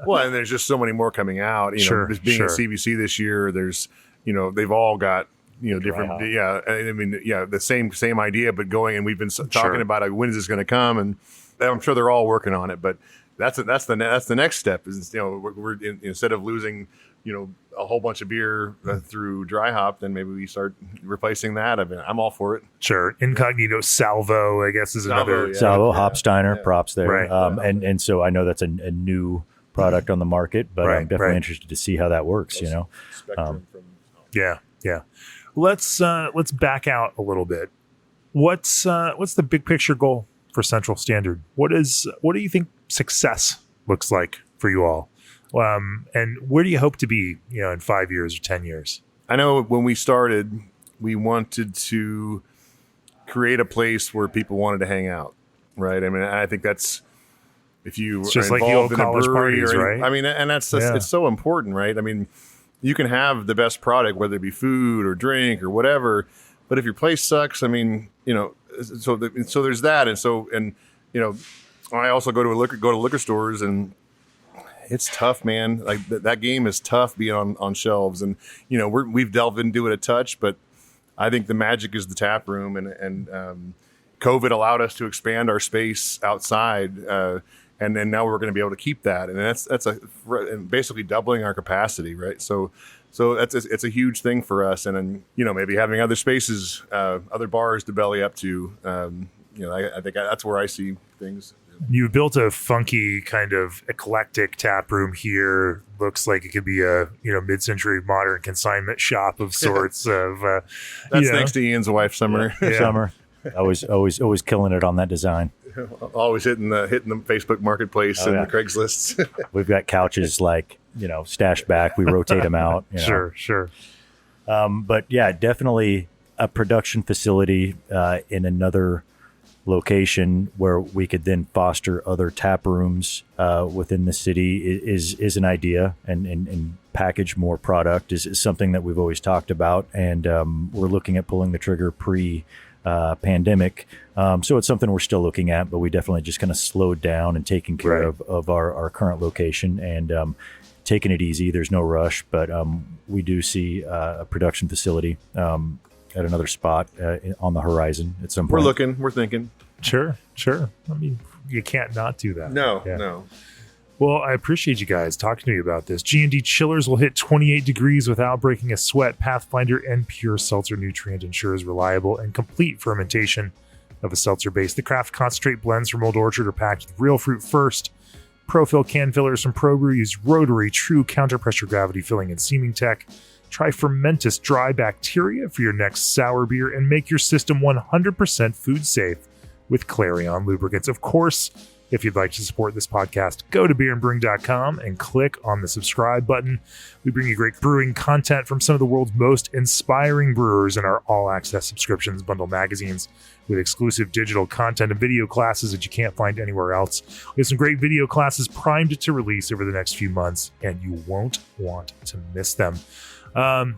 Well, and there's just so many more coming out. Just being at CBC this year, there's they've all got different, I mean, the same idea, but going, and we've been talking about when is this going to come, and I'm sure they're all working on it. But that's the next step is we're instead of losing a whole bunch of beer through dry hop, then maybe we start replacing that. I mean, I'm all for it. Sure, Incognito Salvo, I guess, is another Salvo Hopsteiner. Props there, right? And so I know that's a new product on the market, but I'm definitely interested to see how that works. Spectrum Yeah. Let's back out a little bit. What's the big picture goal for Central Standard? What do you think success looks like for you all? And where do you hope to be, in 5 years or 10 years? I know when we started, we wanted to create a place where people wanted to hang out, right? I mean, I think that's, if you it's just are like the involved old in a college brewery, parties, right? I mean, and that's it's so important, right? I mean, you can have the best product, whether it be food or drink or whatever, but if your place sucks, I mean, so there's that, and I also go to liquor stores, and it's tough, man. Like that game is tough being on shelves, and we've delved into it a touch, but I think the magic is the tap room, and COVID allowed us to expand our space outside, and then now we're going to be able to keep that, and that's basically doubling our capacity, right? So it's a huge thing for us, and then maybe having other spaces, other bars to belly up to. I think that's where I see things. You built a funky kind of eclectic tap room here. Looks like it could be a mid-century modern consignment shop of sorts. That's thanks to Ian's wife, Summer. Summer, always killing it on that design. Always hitting the Facebook Marketplace and the Craigslist. We've got couches stashed back. We rotate them out. Sure. But yeah, definitely a production facility in another location where we could then foster other tap rooms within the city is an idea, and package more product is something that we've always talked about, and we're looking at pulling the trigger pre-pandemic. So it's something we're still looking at, but we definitely just kind of slowed down and taking care of our current location and taking it easy. There's no rush, but we do see a production facility at another spot on the horizon at some point. We're thinking. Sure. I mean, you can't not do that. No. Well, I appreciate you guys talking to me about this. G&D chillers will hit 28 degrees without breaking a sweat. Pathfinder and Pure Seltzer Nutrient ensures reliable and complete fermentation of a seltzer base. The craft concentrate blends from Old Orchard are packed with real fruit first. Pro-fill can fillers from ProBrew use rotary, true counter-pressure gravity filling and seaming tech. Try fermentous dry bacteria for your next sour beer and make your system 100% food safe with Clarion lubricants. Of course, If you'd like to support this podcast, go to beerandbrewing.com and click on the subscribe button. We bring you great brewing content from some of the world's most inspiring brewers in our all-access subscriptions bundle magazines with exclusive digital content and video classes that you can't find anywhere else. We have some great video classes primed to release over the next few months, and you won't want to miss them. Ian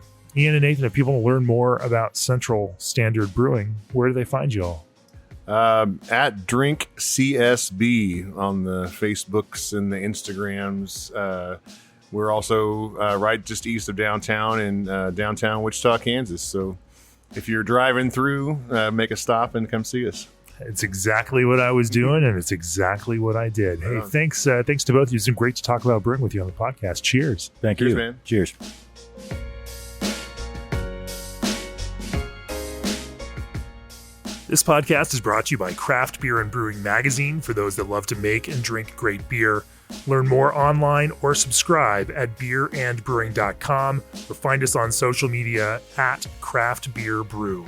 and Nathan, if people want to learn more about Central Standard Brewing, where do they find you all? At Drink CSB on the Facebooks and the Instagrams. We're also right just east of downtown in downtown Wichita, Kansas. So if you're driving through, make a stop and come see us. It's exactly what I was doing, and it's exactly what I did. Hey, thanks to both of you. It's been great to talk about brewing with you on the podcast. Cheers. Thank you. Man. Cheers. This podcast is brought to you by Craft Beer and Brewing Magazine for those that love to make and drink great beer. Learn more online or subscribe at beerandbrewing.com or find us on social media at Craft Beer Brew.